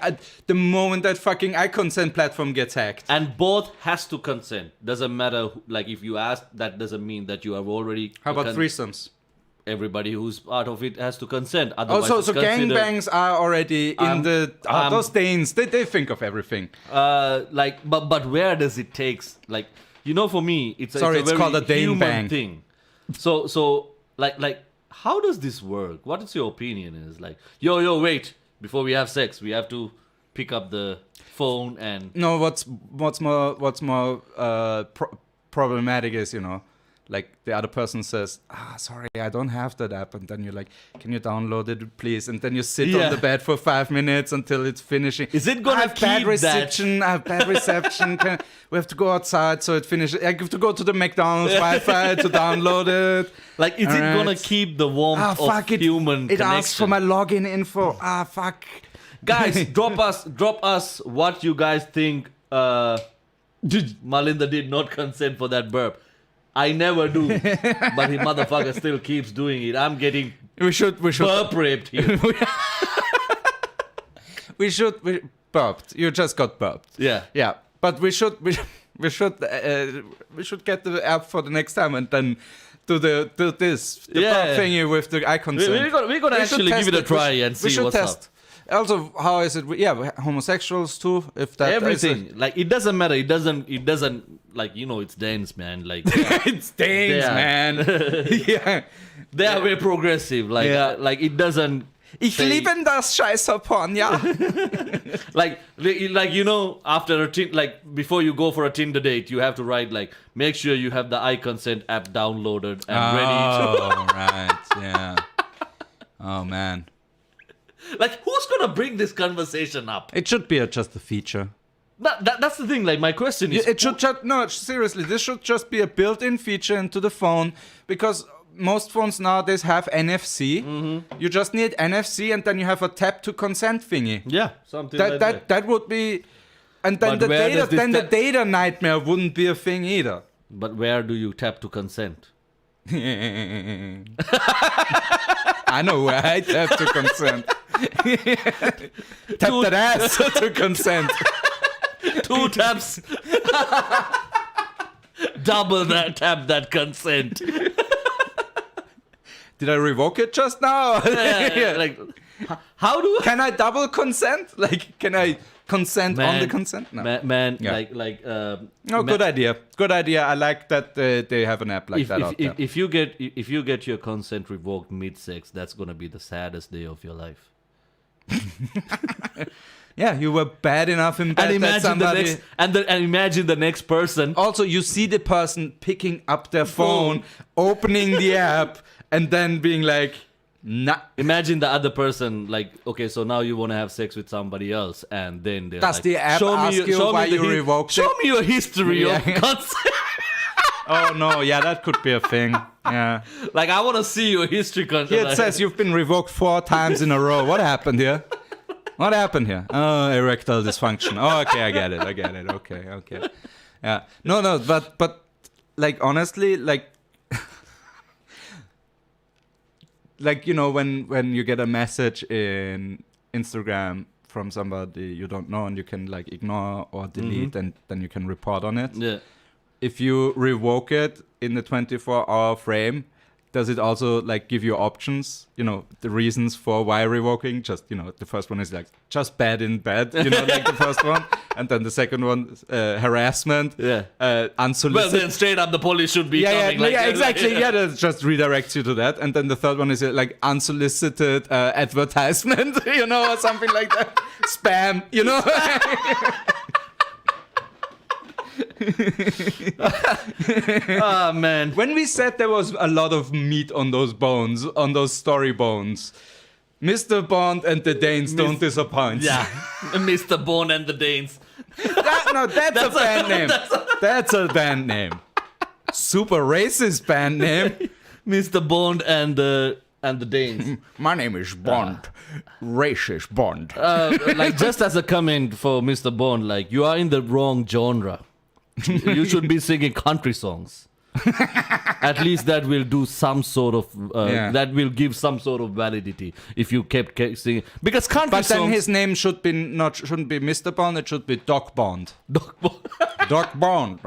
the moment that fucking iConsent platform gets hacked. And both has to consent. Doesn't matter. Like if you ask, that doesn't mean that you have already. How about threesomes? Everybody who's part of it has to consent. Otherwise, Also, it's so considered- gangbangs are already in those Danes. They think of everything. But where does it take? Like, for me, it's Sorry, a it's very called a Dane human bang. thing. So like how does this work? What is your opinion? Is like, yo, wait, before we have sex, we have to pick up the phone and No, what's more problematic is, like the other person says, sorry, I don't have that app, and then you're like, can you download it, please? And then you sit Yeah. on the bed for 5 minutes until it's finishing. Is it gonna I have bad keep reception? I have bad reception. We have to go outside so it finishes. I have to go to the McDonald's Wi-Fi to download it. like, is it Alright. gonna keep the warmth Fuck of it! human It connection? asks for my login info. Fuck. Guys, drop us what you guys think. Malinda did not consent for that burp. I never do, but the motherfucker still keeps doing it. I'm getting We should burp raped here. we burped. You just got burped. Yeah. Yeah, but we should get the app for the next time and then do the burp thingy with the iConsent. We're gonna We should actually give test it a try and we see should what's test. up. Also, how is it? Yeah, homosexuals too. If that Everything, like, it doesn't matter. It doesn't like, it's dance, man. Like it's Danes, Yeah. man. Yeah. they are very progressive. Like Yeah. like it doesn't. Ich say- liebe das Scheißerporn, ja. like after before you go for a Tinder date, you have to write like, make sure you have the iConsent app downloaded and ready to. Oh, right, yeah. Oh man, Like, who's gonna bring this conversation up? it should be just a feature. That's the thing. Like, my question is, It should just seriously. This should just be a built-in feature into the phone, because most phones nowadays have NFC. You just need NFC, and then you have a tap to consent thingy. yeah, something like that. That would be, and then But the where data does this then the tap- data nightmare wouldn't be a thing either. But where do you tap to consent? I know where I tap to consent. Tap that ass to consent. 2 taps. Double that tap that consent. Did I revoke it just now? Yeah. Like, how do Can I double consent? Like, can I consent on the consent? No. man, Yeah. no, Good idea. Good idea. I like that they have an app like that out there. If you get your consent revoked mid-sex, that's gonna be the saddest day of your life. Yeah, you were bad enough in bed that somebody... and imagine the next person. Also, you see the person picking up their phone, opening the app, and then being like, nah. Imagine the other person, like, okay, so now you want to have sex with somebody else, and then they're Does like, the app ask you why you revoked Show it? me your history Yeah. of consent. Oh no, yeah, that could be a thing. Yeah. Like, I want to see your history. Here it says you've been revoked 4 times in a row. What happened here? What happened here? Oh, erectile dysfunction. Oh, okay, I get it. Okay. Yeah. No, but like, honestly, like when you get a message in Instagram from somebody you don't know, and you can like ignore or delete, and then you can report on it. Yeah. If you revoke it in the 24-hour frame, does it also like give you options? The reasons for why revoking. Just the first one is like just bad in bed. Like the first one, and then the second one, harassment. Yeah. Unsolicited. Well, then straight up the police should be coming. Exactly. Yeah, that just redirects you to that. And then the third one is like unsolicited advertisement, or something like that. Spam, Ah, man. When we said there was a lot of meat on those bones, on those story bones, Mr. Bond and the Danes don't disappoint. Yeah, Mr. Bone and the Danes. That's a band name. That's a band name. Super racist band name. Mr. Bond and the Danes. My name is Bond. Racist Bond. Like, just as a comment for Mr. Bond, like, you are in the wrong genre. You should be singing country songs. At least that will do some sort of that will give some sort of validity if you kept singing, because country But songs. then his name shouldn't be Mr. Bond. It should be Doc Bond. Doc Bond. Doc Bond.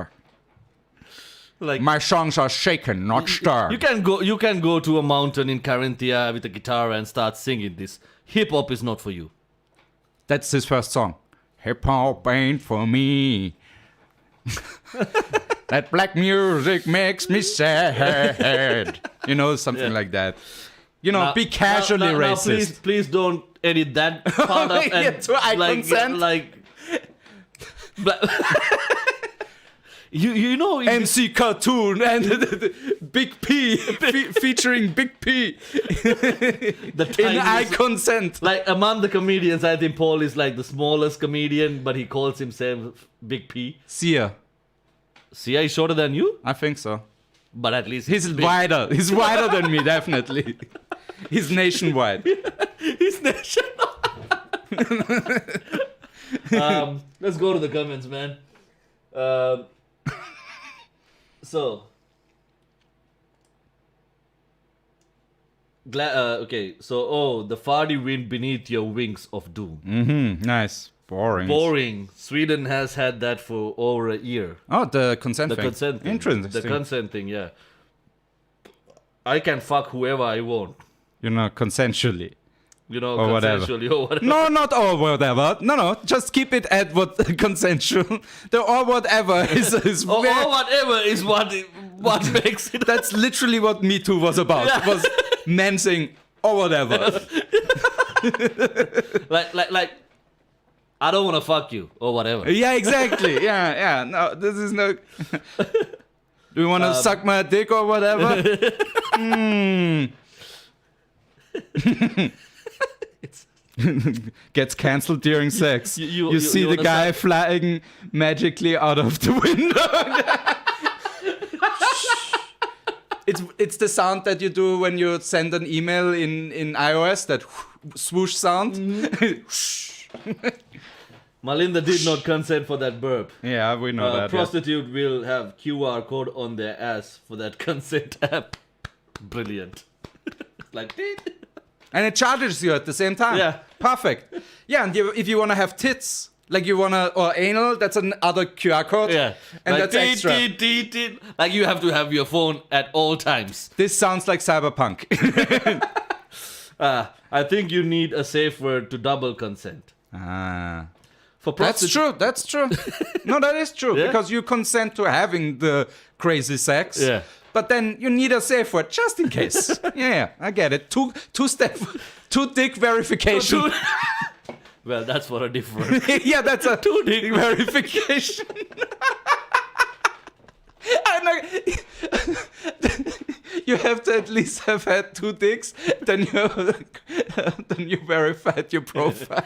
Like, My songs are shaken, not stirred. you can go to a mountain in Carinthia with a guitar and start singing this. Hip hop is not for you. That's his first song. Hip hop ain't for me. That black music makes me sad. You know, something like that. You know, be casually racist. Please don't edit that part up. Yeah, And to iConsent. You know, MC Cartoon and Big P featuring Big P the in tiniest- iConsent. Like, among the comedians, I think Paul is like the smallest comedian, but he calls himself Big P. Sia, See, he's shorter than you, I think so. but at least He's big. wider. He's wider than me, definitely. He's nationwide. He's national. Let's go to the comments, man. So, okay. So, the Fardy wind beneath your wings of doom. Nice. Boring. Boring. Sweden has had that for over a year. Oh, the consent The thing. consent thing. Interesting. The consent thing, yeah. I can fuck whoever I want. You know, consensually. You know, Or whatever. consensually or whatever. No, not or whatever. No. Just keep it at what consensual. The or whatever is Or very- whatever is what makes it. That's literally what Me Too was about. Yeah. It was men saying or whatever. like, I don't want to fuck you or whatever. Yeah, exactly. Yeah. No, this is no. Do you want to suck my dick or whatever? Gets cancelled during sex. You see you the wanna guy flying magically out of the window. It's the sound that you do when you send an email in iOS, that swoosh sound. Malinda did not consent for that burp. Yeah, we know that. Yeah. Prostitute will have QR code on their ass for that consent app. Brilliant. Like, And it charges you at the same time. Yeah. Perfect. Yeah, and if you want to have tits, like you want to, or anal, that's another QR code. yeah. And like, that's extra. Like, you have to have your phone at all times. This sounds like cyberpunk. I think you need a safe word to double consent. Ah. For That's true. That's true. No, that is true. Yeah? Because you consent to having the crazy sex. Yeah. But then you need a safe word just in case. Yeah, I get it. Two dick verification. Well, that's for a different. Yeah, that's a two-dick verification. You have to at least have had 2 dicks, then you verified your profile.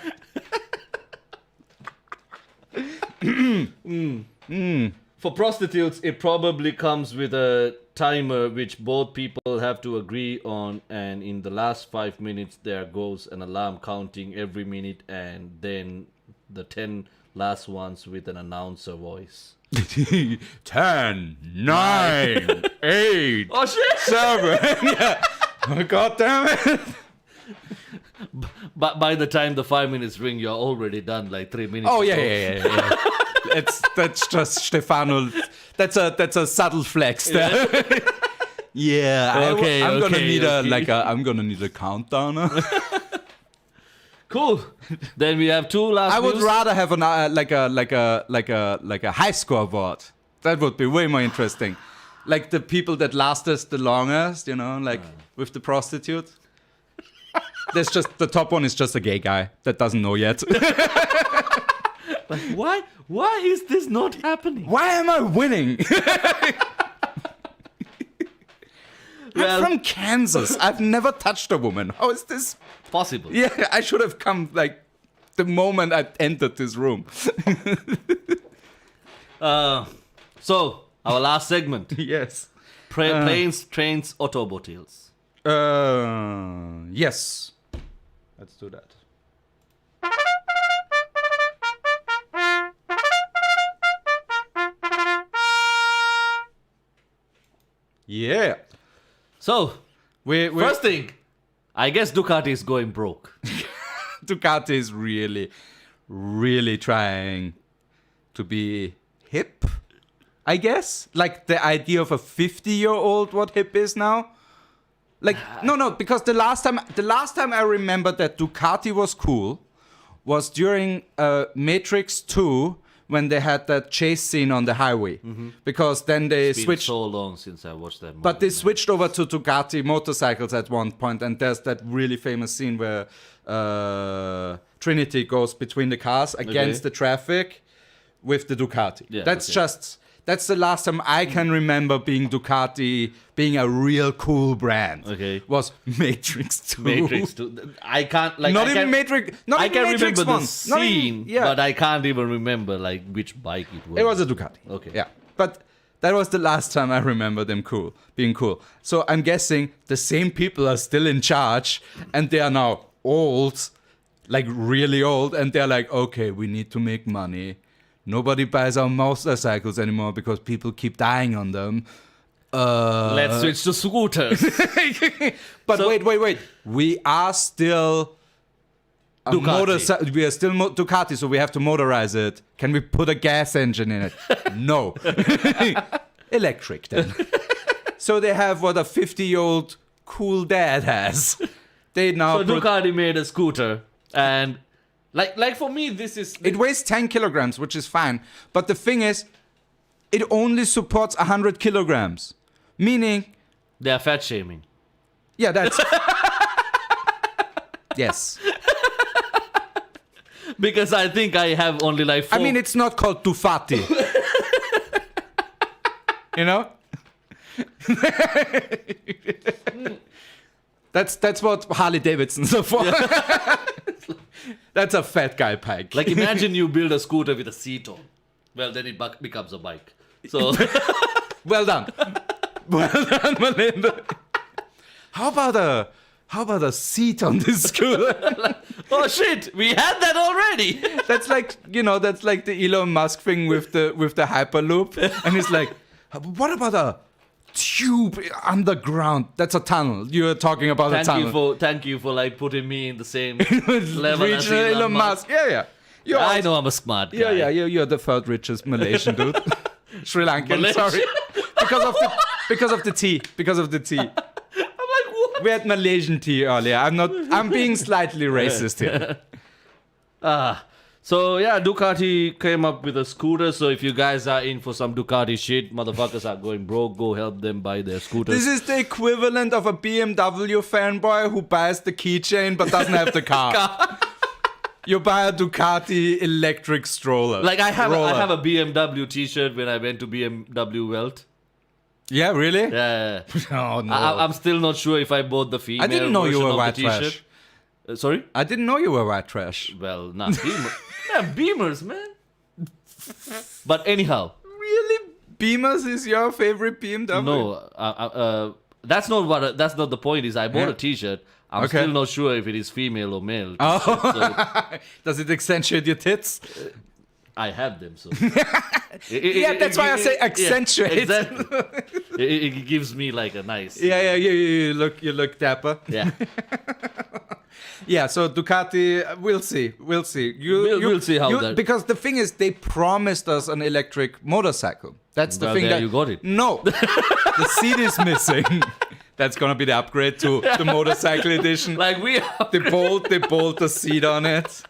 For prostitutes, it probably comes with a timer which both people have to agree on, and in the last 5 minutes there goes an alarm counting every minute, and then the 10 last ones with an announcer voice. 10, 9, 8, Oh shit! 7. Yeah. Oh, God damn it. But by the time the 5 minutes ring, you're already done like 3 minutes. Oh, ago. yeah. That's just Stefano. That's a subtle flex there. Yeah. Okay, I'm gonna okay, need okay. I'm gonna need a countdown. Cool. Then we have 2 last. I would news. rather have an like a high score board. That would be way more interesting. Like the people that last us the longest, you know, like with the prostitute. There's just the top one is just a gay guy that doesn't know yet. Like, why is this not happening? Why am I winning? Well- I'm from Kansas. I've never touched a woman. How is this? Possible. Yeah, I should have come like the moment I entered this room. So, our last segment. Yes. Planes, trains, automobiles. Yes. Let's do that. Yeah. So, We first thing, I guess Ducati is going broke. Ducati is really trying to be hip, I guess. Like the idea of a 50-year-old, what hip is now. Like no, because the last time I remember that Ducati was cool was during Matrix 2 when they had that chase scene on the highway. Because then they It's been switched. so long since I watched that movie. But they man. switched over to Ducati motorcycles at one point, and there's that really famous scene where Trinity goes between the cars against the traffic with the Ducati. Yeah, That's the last time I can remember being Ducati being a real cool brand. Okay. Was Matrix 2. Matrix 2. I can't like. Not I even can, Matrix. Not I even can Matrix remember 1. the Not scene, even, yeah. but I can't even remember like which bike it was. It was a Ducati. Okay. Yeah. But that was the last time I remember them being cool. So I'm guessing the same people are still in charge and they are now old, like really old, and they're like, okay, we need to make money. Nobody buys our motorcycles anymore because people keep dying on them. Let's switch to scooters. But So- wait. We are still Ducati. we are still Ducati, so we have to motorize it. Can we put a gas engine in it? No. Electric then. So they have what a 50-year-old cool dad has. They now So Ducati made a scooter, and like for me, this is it weighs 10 kilograms, which is fine. But the thing is, it only supports 100 kilograms. Meaning, they are fat shaming. yeah, that's... Yes. Because I think I have only like 4. I mean, it's not called Ducati. You know? That's what Harley Davidsons are for. That's a fat guy bike. Like imagine you build a scooter with a seat on. Well, then it becomes a bike. So Well done. Well done, Malinda. How about a seat on this scooter? oh shit, we had that already. That's like the Elon Musk thing with the Hyperloop. And he's like, what about a tube underground? That's a tunnel. You're talking about a tunnel. Thank you for like putting me in the same level as Regional Elon Musk. Yeah. You're I also- know I'm a smart guy. Yeah, you're the third richest Malaysian dude. Sri Lankan, Malaysian? sorry. Because of the tea. I'm like, what? We had Malaysian tea earlier. I'm being slightly racist here. So yeah, Ducati came up with a scooter. So if you guys are in for some Ducati shit, motherfuckers are going broke, go help them buy their scooters. This is the equivalent of a BMW fanboy who buys the keychain but doesn't have the car. You buy a Ducati electric stroller. like I have roller. a BMW t-shirt when I went to BMW Welt. Yeah, really? Yeah. Oh no. I'm still not sure if I bought the female I didn't know you version were of white the t-shirt. trash. Sorry? I didn't know you were white trash. Well, not Beamer. Yeah, Beamers, man. But anyhow, Really? Beamers is your favorite BMW? no, that's not the point. Is I bought Yeah. a T-shirt. I'm Okay. still not sure if it is female or male. Oh. So Does it accentuate your tits? I have them, so Yeah, that's why I say accentuate. Yeah, exactly. it gives me like a nice. Yeah, you look dapper. Yeah. Yeah, so Ducati, we'll see. We'll see how that- Because the thing is, they promised us an electric motorcycle. That's the Well, thing there that you got it. No, the seat is missing. That's gonna be the upgrade to the motorcycle edition. Like we are. They bolt the seat on it.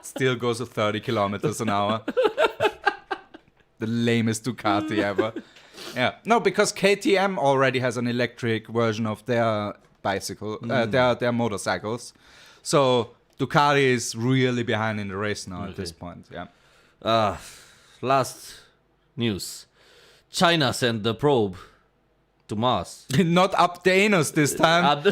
Still goes at 30 kilometers an hour. The lamest Ducati ever. Yeah, no, because KTM already has an electric version of their bicycle, their motorcycles. So Ducati is really behind in the race now at this point. Yeah. Last news. China sent the probe to Mars. Not up the anus this time.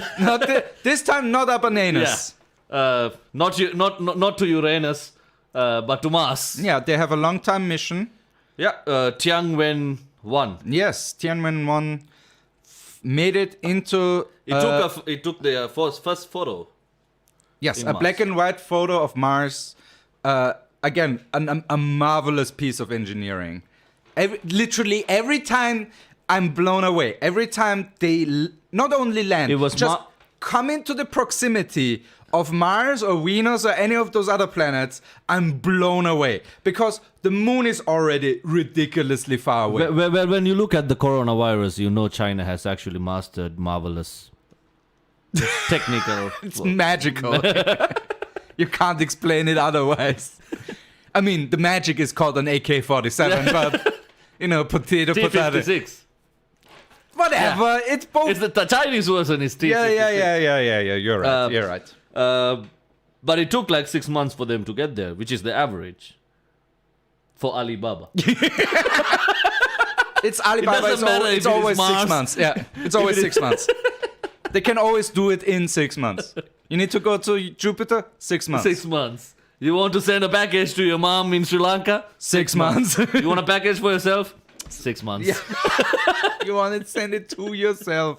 This time, not up an anus. Not to Uranus, but to Mars. Yeah, they have a long-time mission. Yeah, Tianwen-1. Yes, Tianwen-1 made it into... It took the first photo. Yes, in a Mars. black and white photo of Mars. Again, a marvelous piece of engineering. Literally every time I'm blown away. Every time they not only land, It was just come into the proximity of Mars or Venus or any of those other planets, I'm blown away. Because the moon is already ridiculously far away. Well, when you look at the coronavirus, you know China has actually mastered marvelous technical... It's magical. You can't explain it otherwise. I mean, the magic is called an AK-47, but, you know, potato. T-56. Whatever, it's both. It's the Chinese version is T-56. Yeah. You're right. You're right. But it took like 6 months for them to get there, which is the average for Alibaba. It's Alibaba. doesn't matter if It's it is always 6 Mars. months. Yeah, it's always 6 months. They can always do it in 6 months. You need to go to Jupiter. 6 months. 6 months. You want to send a package to your mom in Sri Lanka? 6 months. You want a package for yourself? 6 months. Yeah. You want to send it to yourself.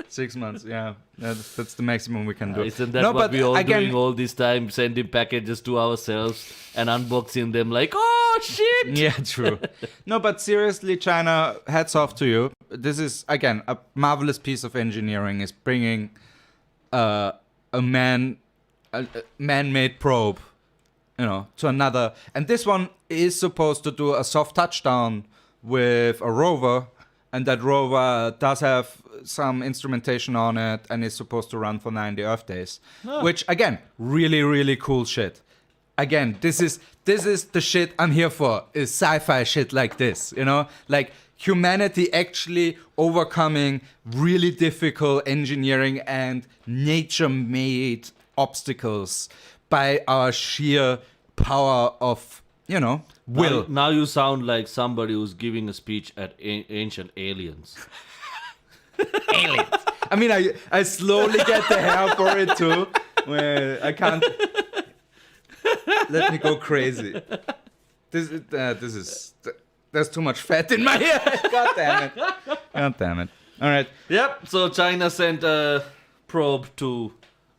6 months. Yeah, that's the maximum we can do. Isn't that what we all doing all this time? Sending packages to ourselves and unboxing them like, oh shit! Yeah, true. No, but seriously, China, hats off to you. This is, again, a marvelous piece of engineering. Is bringing a man-made probe, you know, to another. And this one is supposed to do a soft touchdown with a rover, and that rover does have some instrumentation on it and is supposed to run for 90 Earth days, which, again, really, really cool shit. Again, this is the shit I'm here for, is sci-fi shit like this, you know? Like, humanity actually overcoming really difficult engineering and nature-made obstacles by our sheer power of, you know, will. Now you sound like somebody who's giving a speech at ancient aliens. Aliens. I mean, I slowly get the hair for it too. Where I can't. Let me go crazy. This is. There's too much fat in my hair. God damn it. God damn it. All right. Yep. So China sent a probe to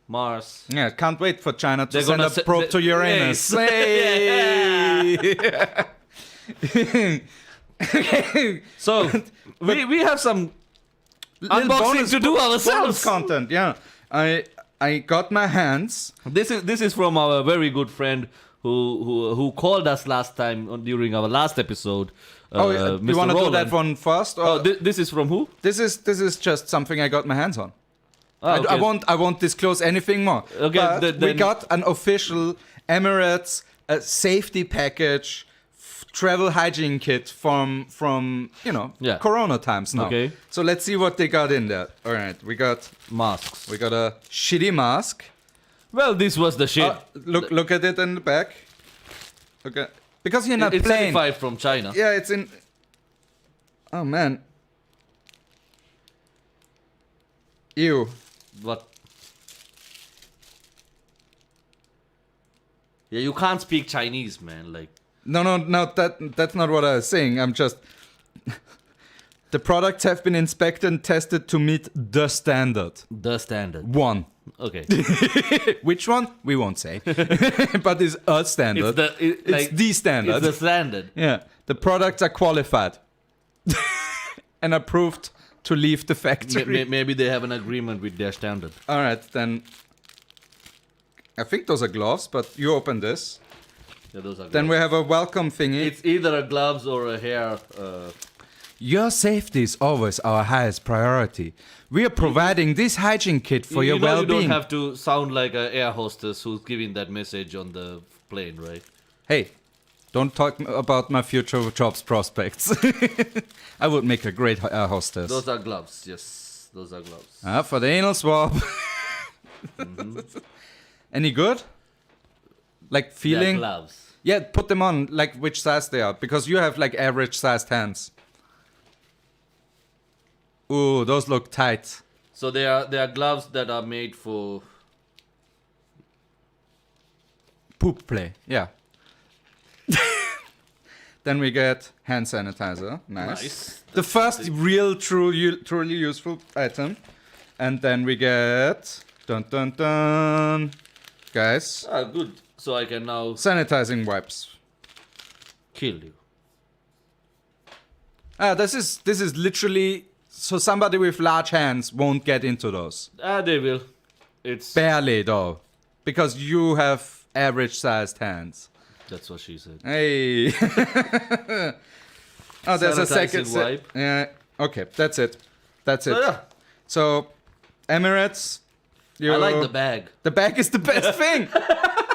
Mars. Yeah, can't wait for China to They're send gonna a probe to Uranus. Hey. So we have some unboxing to do bonus ourselves. content. Yeah, I got my hands. This is from our very good friend who called us last time during our last episode. You Mr. want to do Roland. that one first? Or? Oh, this is from who? This is just something I got my hands on. Ah, okay. I won't disclose anything more. Okay, but we then- got an official Emirates safety package, travel hygiene kit from Corona times now. Okay. So let's see what they got in there. All right, we got Masks. a shitty mask. Well, this was the shit. Look at it in the back. Okay, because you're not It's playing. certified from China. Yeah, it's in. Oh man. Ew. What? Yeah, you can't speak Chinese, man. Like, No, that's not what I was saying. I'm just... The products have been inspected and tested to meet the standard. the standard. One. Okay. Which one? We won't say. But it's a standard. It's the standard. It's the standard. Yeah. The products are qualified. And approved to leave the factory. Maybe they have an agreement with their standard. All right, then... I think those are gloves, but you open this. Yeah, those are Then gloves. we have a welcome thingy. It's either a gloves or a hair. Your safety is always our highest priority. We are providing this hygiene kit for your you know well-being. You don't have to sound like an air hostess who's giving that message on the plane, right? Hey, don't talk about my future jobs prospects. I would make a great air hostess. Those are gloves. Yes, those are gloves. For the anal swab. Any good? Like They're feeling? gloves. Yeah, put them on, like which size they are, because you have like average sized hands. Ooh, those look tight. So they are gloves that are made for. Poop play, yeah. Then we get hand sanitizer, nice. The first real, truly useful item. And then we get, dun dun dun, guys, Ah, good. So I can now sanitizing wipes. kill you. This is literally, so somebody with large hands won't get into those. Ah, they will. It's Barely though, because you have average sized hands. That's what she said. Hey. Oh, there's a second Sanitizing wipe. Yeah. Okay, that's it. That's it. So yeah, So, Emirates. I like the bag. The bag is the best thing.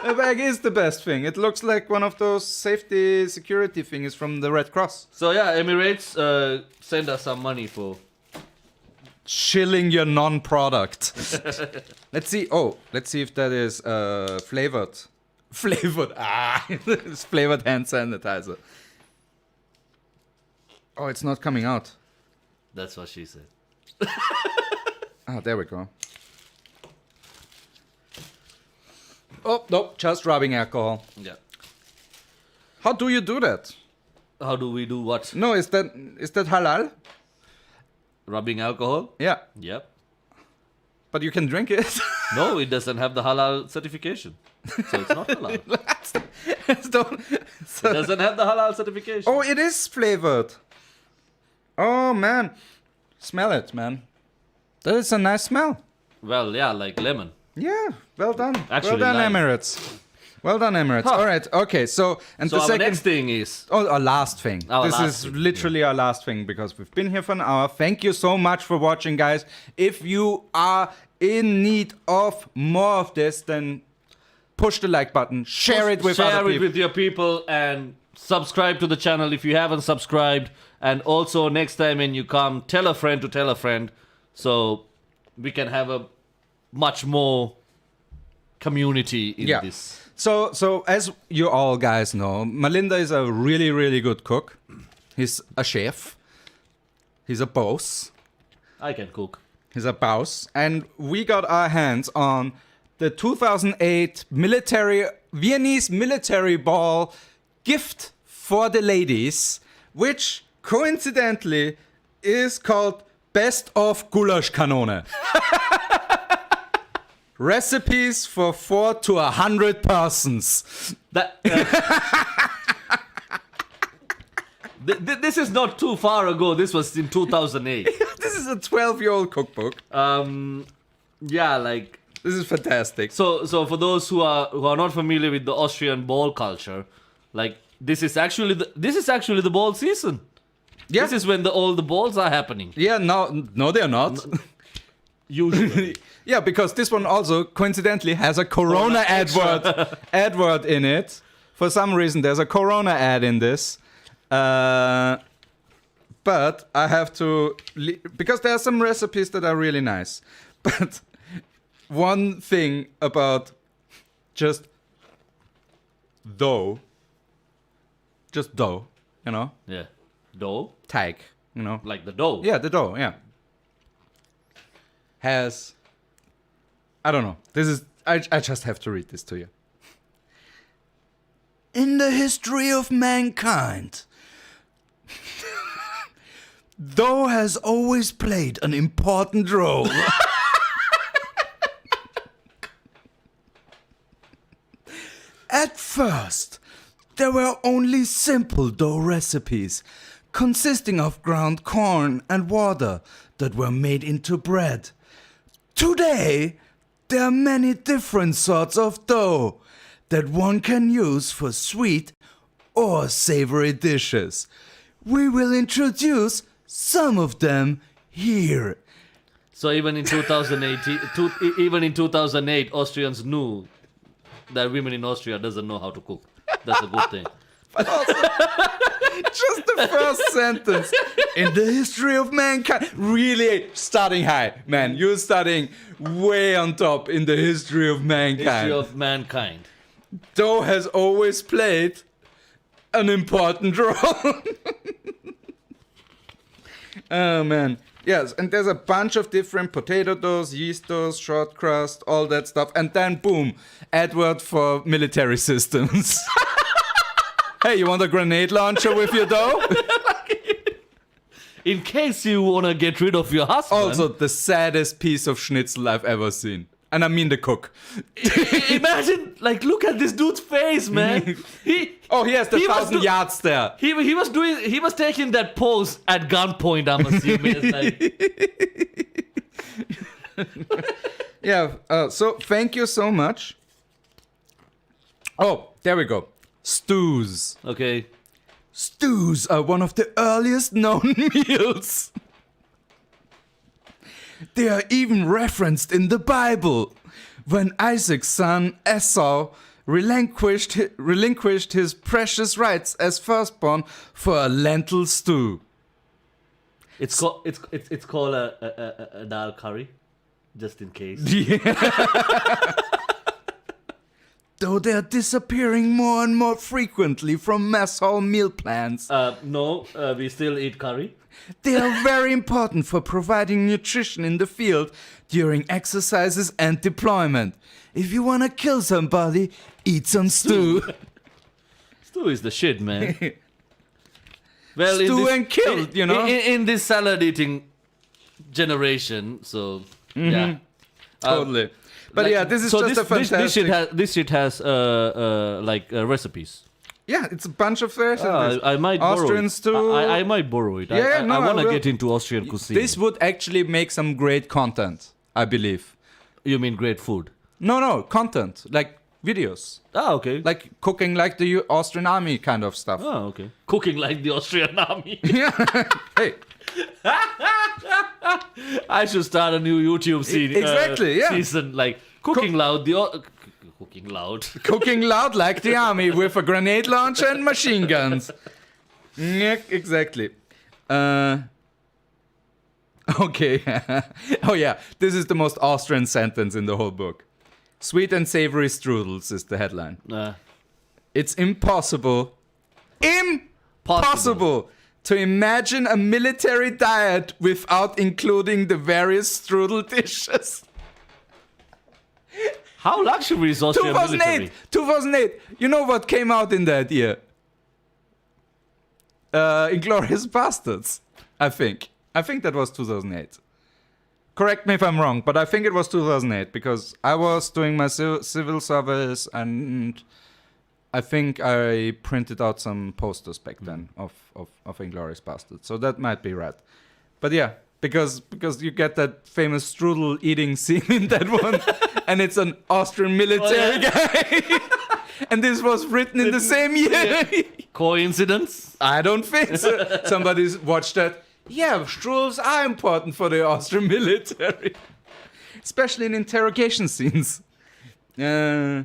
The bag is the best thing. It looks like one of those safety security things from the Red Cross. So yeah, Emirates send us some money for. Shilling your non-product. Let's see. Oh, let's see if that is flavored. Flavored. It's flavored hand sanitizer. Oh, it's not coming out. That's what she said. There we go. Oh, no, just rubbing alcohol. Yeah. How do you do that? How do we do what? No, is that halal? Rubbing alcohol? Yeah, Yep. but you can drink it. No, it doesn't have the halal certification. So it's not halal. Don't- It doesn't have the halal certification. Oh, it is flavored. Oh, man. Smell it, man. That is a nice smell. Well, yeah, like lemon. Yeah, well done. Actually, well done, lime. Emirates. Well done, Emirates. Huh. All right, okay, so, and So the our second... next thing is Oh, our last thing. Our This last is thing, literally our last thing because we've been here for an hour. Thank you so much for watching, guys. If you are in need of more of this, then push the like button, share it with other share it people. with your people, and subscribe to the channel if you haven't subscribed. And also next time when you come, tell a friend to tell a friend, so we can have a much more community in Yeah. this. So as you all guys know, Malinda is a really, really good cook. He's a chef. He's a boss. I can cook. He's a boss. And we got our hands on the 2008 Viennese military ball gift for the ladies, which coincidentally is called Best of Gulaschkanone. Recipes for 4 to 100 persons. That. This is not too far ago. This was in 2008. This is a 12-year-old cookbook. Yeah, like This is fantastic. so. For those who are not familiar with the Austrian ball culture, like this is actually the ball season. Yeah. This is when all the balls are happening. Yeah, no, they're not. Usually. Yeah, because this one also coincidentally has a Corona advert in it. For some reason, there's a Corona ad in this. But I have to because there are some recipes that are really nice. But one thing about just dough, you know, Yeah. Dough, teig, you know. like the dough. Yeah, the dough, yeah. Has, I don't know. I just have to read this to you. In the history of mankind, dough has always played an important role. At first, there were only simple dough recipes, consisting of ground corn and water that were made into bread. Today, there are many different sorts of dough that one can use for sweet or savory dishes. We will introduce some of them here. So even in 2008, Austrians knew that women in Austria doesn't know how to cook. That's a good thing. But also, just the first sentence. In the history of mankind. Really starting high, man. You're starting way on top in the history of mankind. History of mankind. Dough has always played an important role. Oh, man. Yes, and there's a bunch of different potato doughs, yeast doughs, short crust, all that stuff. And then, boom, Edward for military systems. Hey, you want a grenade launcher with your dough? In case you want to get rid of your husband. Also, the saddest piece of schnitzel I've ever seen. And I mean the cook. Imagine, like, look at this dude's face, man. He has the he was 1,000 yards stare. He was taking that pose at gunpoint, I'm assuming. Like. Yeah, so thank you so much. Oh, there we go. Stews. Okay. Stews are one of the earliest known meals. They are even referenced in the Bible, when Isaac's son Esau relinquished his precious rights as firstborn for a lentil stew. It's called a dal curry, just in case. Though they are disappearing more and more frequently from mess hall meal plans. No, we still eat curry. They are very important for providing nutrition in the field during exercises and deployment. If you want to kill somebody, eat some stew. Stew is the shit, man. Well, Stew and kill, you know? In this salad eating generation, so yeah. Totally. But Like, yeah, this is so just a fantastic... This shit has recipes. Yeah, it's a bunch of recipes. I might Austrian borrow it. stew. I might borrow it. Yeah, I want to will. get into Austrian cuisine. This would actually make some great content, I believe. You mean great food? No, content. Like videos. Ah, okay. Like cooking like the Austrian army kind of stuff. Oh, okay. Cooking like the Austrian army. Hey. I should start a new YouTube season, like cooking loud. Cooking loud. Cooking loud like the army with a grenade launcher and machine guns. Yeah, exactly. Okay. Oh yeah, this is the most Austrian sentence in the whole book. Sweet and savory strudels is the headline. It's impossible to imagine a military diet without including the various strudel dishes. How luxury is Austrian military? 2008. You know what came out in that year? Inglourious Bastards, I think. I think that was 2008. Correct me if I'm wrong, but I think it was 2008 because I was doing my civil service and I think I printed out some posters back then of Inglourious Bastards. So that might be right. But yeah, because you get that famous strudel eating scene in that one and it's an Austrian military guy. And this was written in the same year. Coincidence? I don't think so. Somebody's watched that. Yeah, strudels are important for the Austrian military. Especially in interrogation scenes. This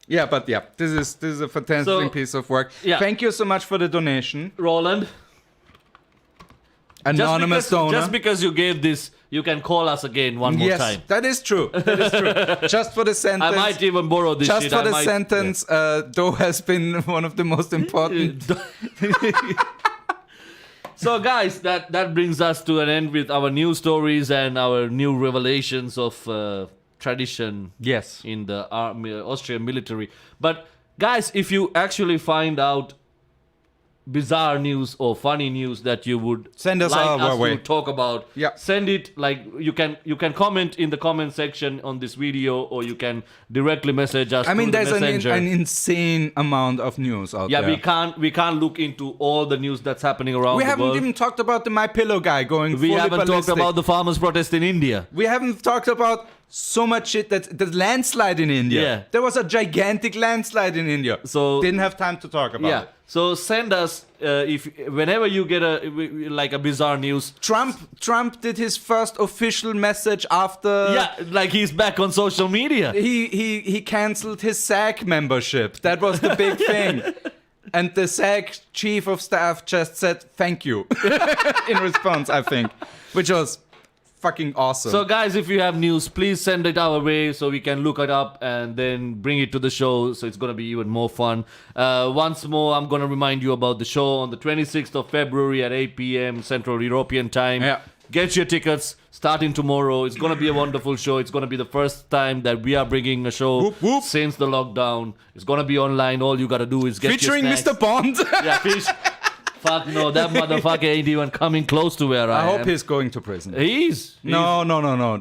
is a fantastic piece of work. Yeah. Thank you so much for the donation. Roland. Anonymous donor. Just because you gave this, you can call us again one more time. Yes, that is true. Just for the sentence. I might even borrow this just shit. Just for the sentence, Doe has been one of the most important. So guys, that brings us to an end with our new stories and our new revelations of tradition in the Austrian military. But guys, if you actually find out bizarre news or funny news that you would send us our way to talk about, send it. Like you can comment in the comment section on this video, or you can directly message us. I mean, there's an insane amount of news out there. Yeah, we can't look into all the news that's happening around the world. We haven't even talked about the My Pillow guy going fully ballistic. We haven't talked about the farmers' protest in India. We haven't talked about so much shit that the landslide in India. Yeah. There was a gigantic landslide in India. So didn't have time to talk about it. So send us whenever you get a bizarre news. Trump did his first official message after. Yeah, like he's back on social media. He canceled his SAG membership. That was the big thing. And the SAG chief of staff just said thank you in response, I think, which was fucking awesome. So, guys, if you have news, please send it our way so we can look it up and then bring it to the show. So it's going to be even more fun. Once more, I'm going to remind you about the show on the 26th of February at 8 p.m. Central European Time. Yeah. Get your tickets starting tomorrow. It's going to be a wonderful show. It's going to be the first time that we are bringing a show Whoop, whoop. since the lockdown. It's going to be online. All you got to do is get Featuring your snacks. Mr. Bond. Yeah, fuck no, that motherfucker ain't even coming close to where I am. I hope he's going to prison. He's No.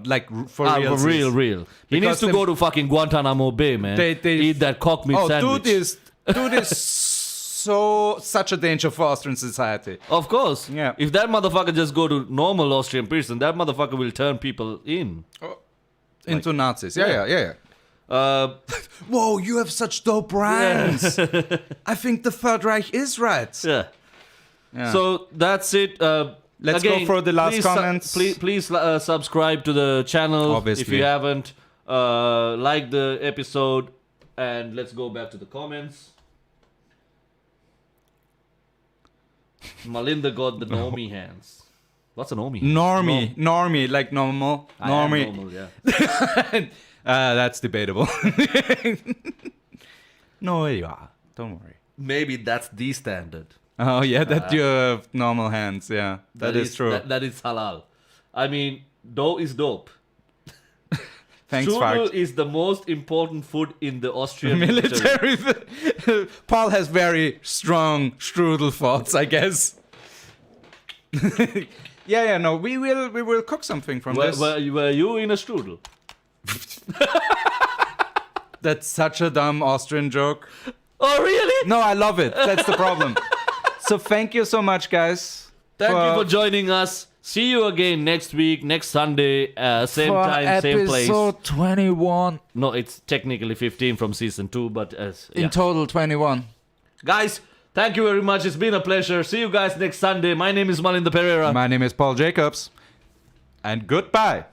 Like, for real. for real. He needs Because to go to fucking Guantanamo Bay, man. They- Eat that cock meat sandwich. Dude is such a danger for Austrian society. Of course. Yeah. If that motherfucker just go to normal Austrian prison, that motherfucker will turn people in. Into Nazis. Yeah. Uh, Whoa, you have such dope rhymes. I think the Third Reich is right. yeah. Yeah. So that's it. Let's go for the last comments. Please subscribe to the channel if Obviously. you haven't. Like the episode, and let's go back to the comments. Malinda got the normie hands. What's a normie? Normie, like normal. I am Normie. normal, yeah. That's debatable. No, you are. Don't worry. Maybe that's the standard. Oh, yeah, that you have normal hands. Yeah, that is true. That is halal. I mean, dough is dope. Thanks, Strudel Fart. is the most important food in the Austrian military. Military. Paul has very strong strudel thoughts, I guess. No, we will cook something from this. Were you in a strudel? That's such a dumb Austrian joke. Oh, really? No, I love it. That's the problem. So thank you so much, guys. Thank you for joining us. See you again next week, next Sunday, same time, same place. Episode 21. No, it's technically 15 from season 2, but In total, 21. Guys, thank you very much. It's been a pleasure. See you guys next Sunday. My name is Malinda Perera. My name is Paul Jacobs. And goodbye.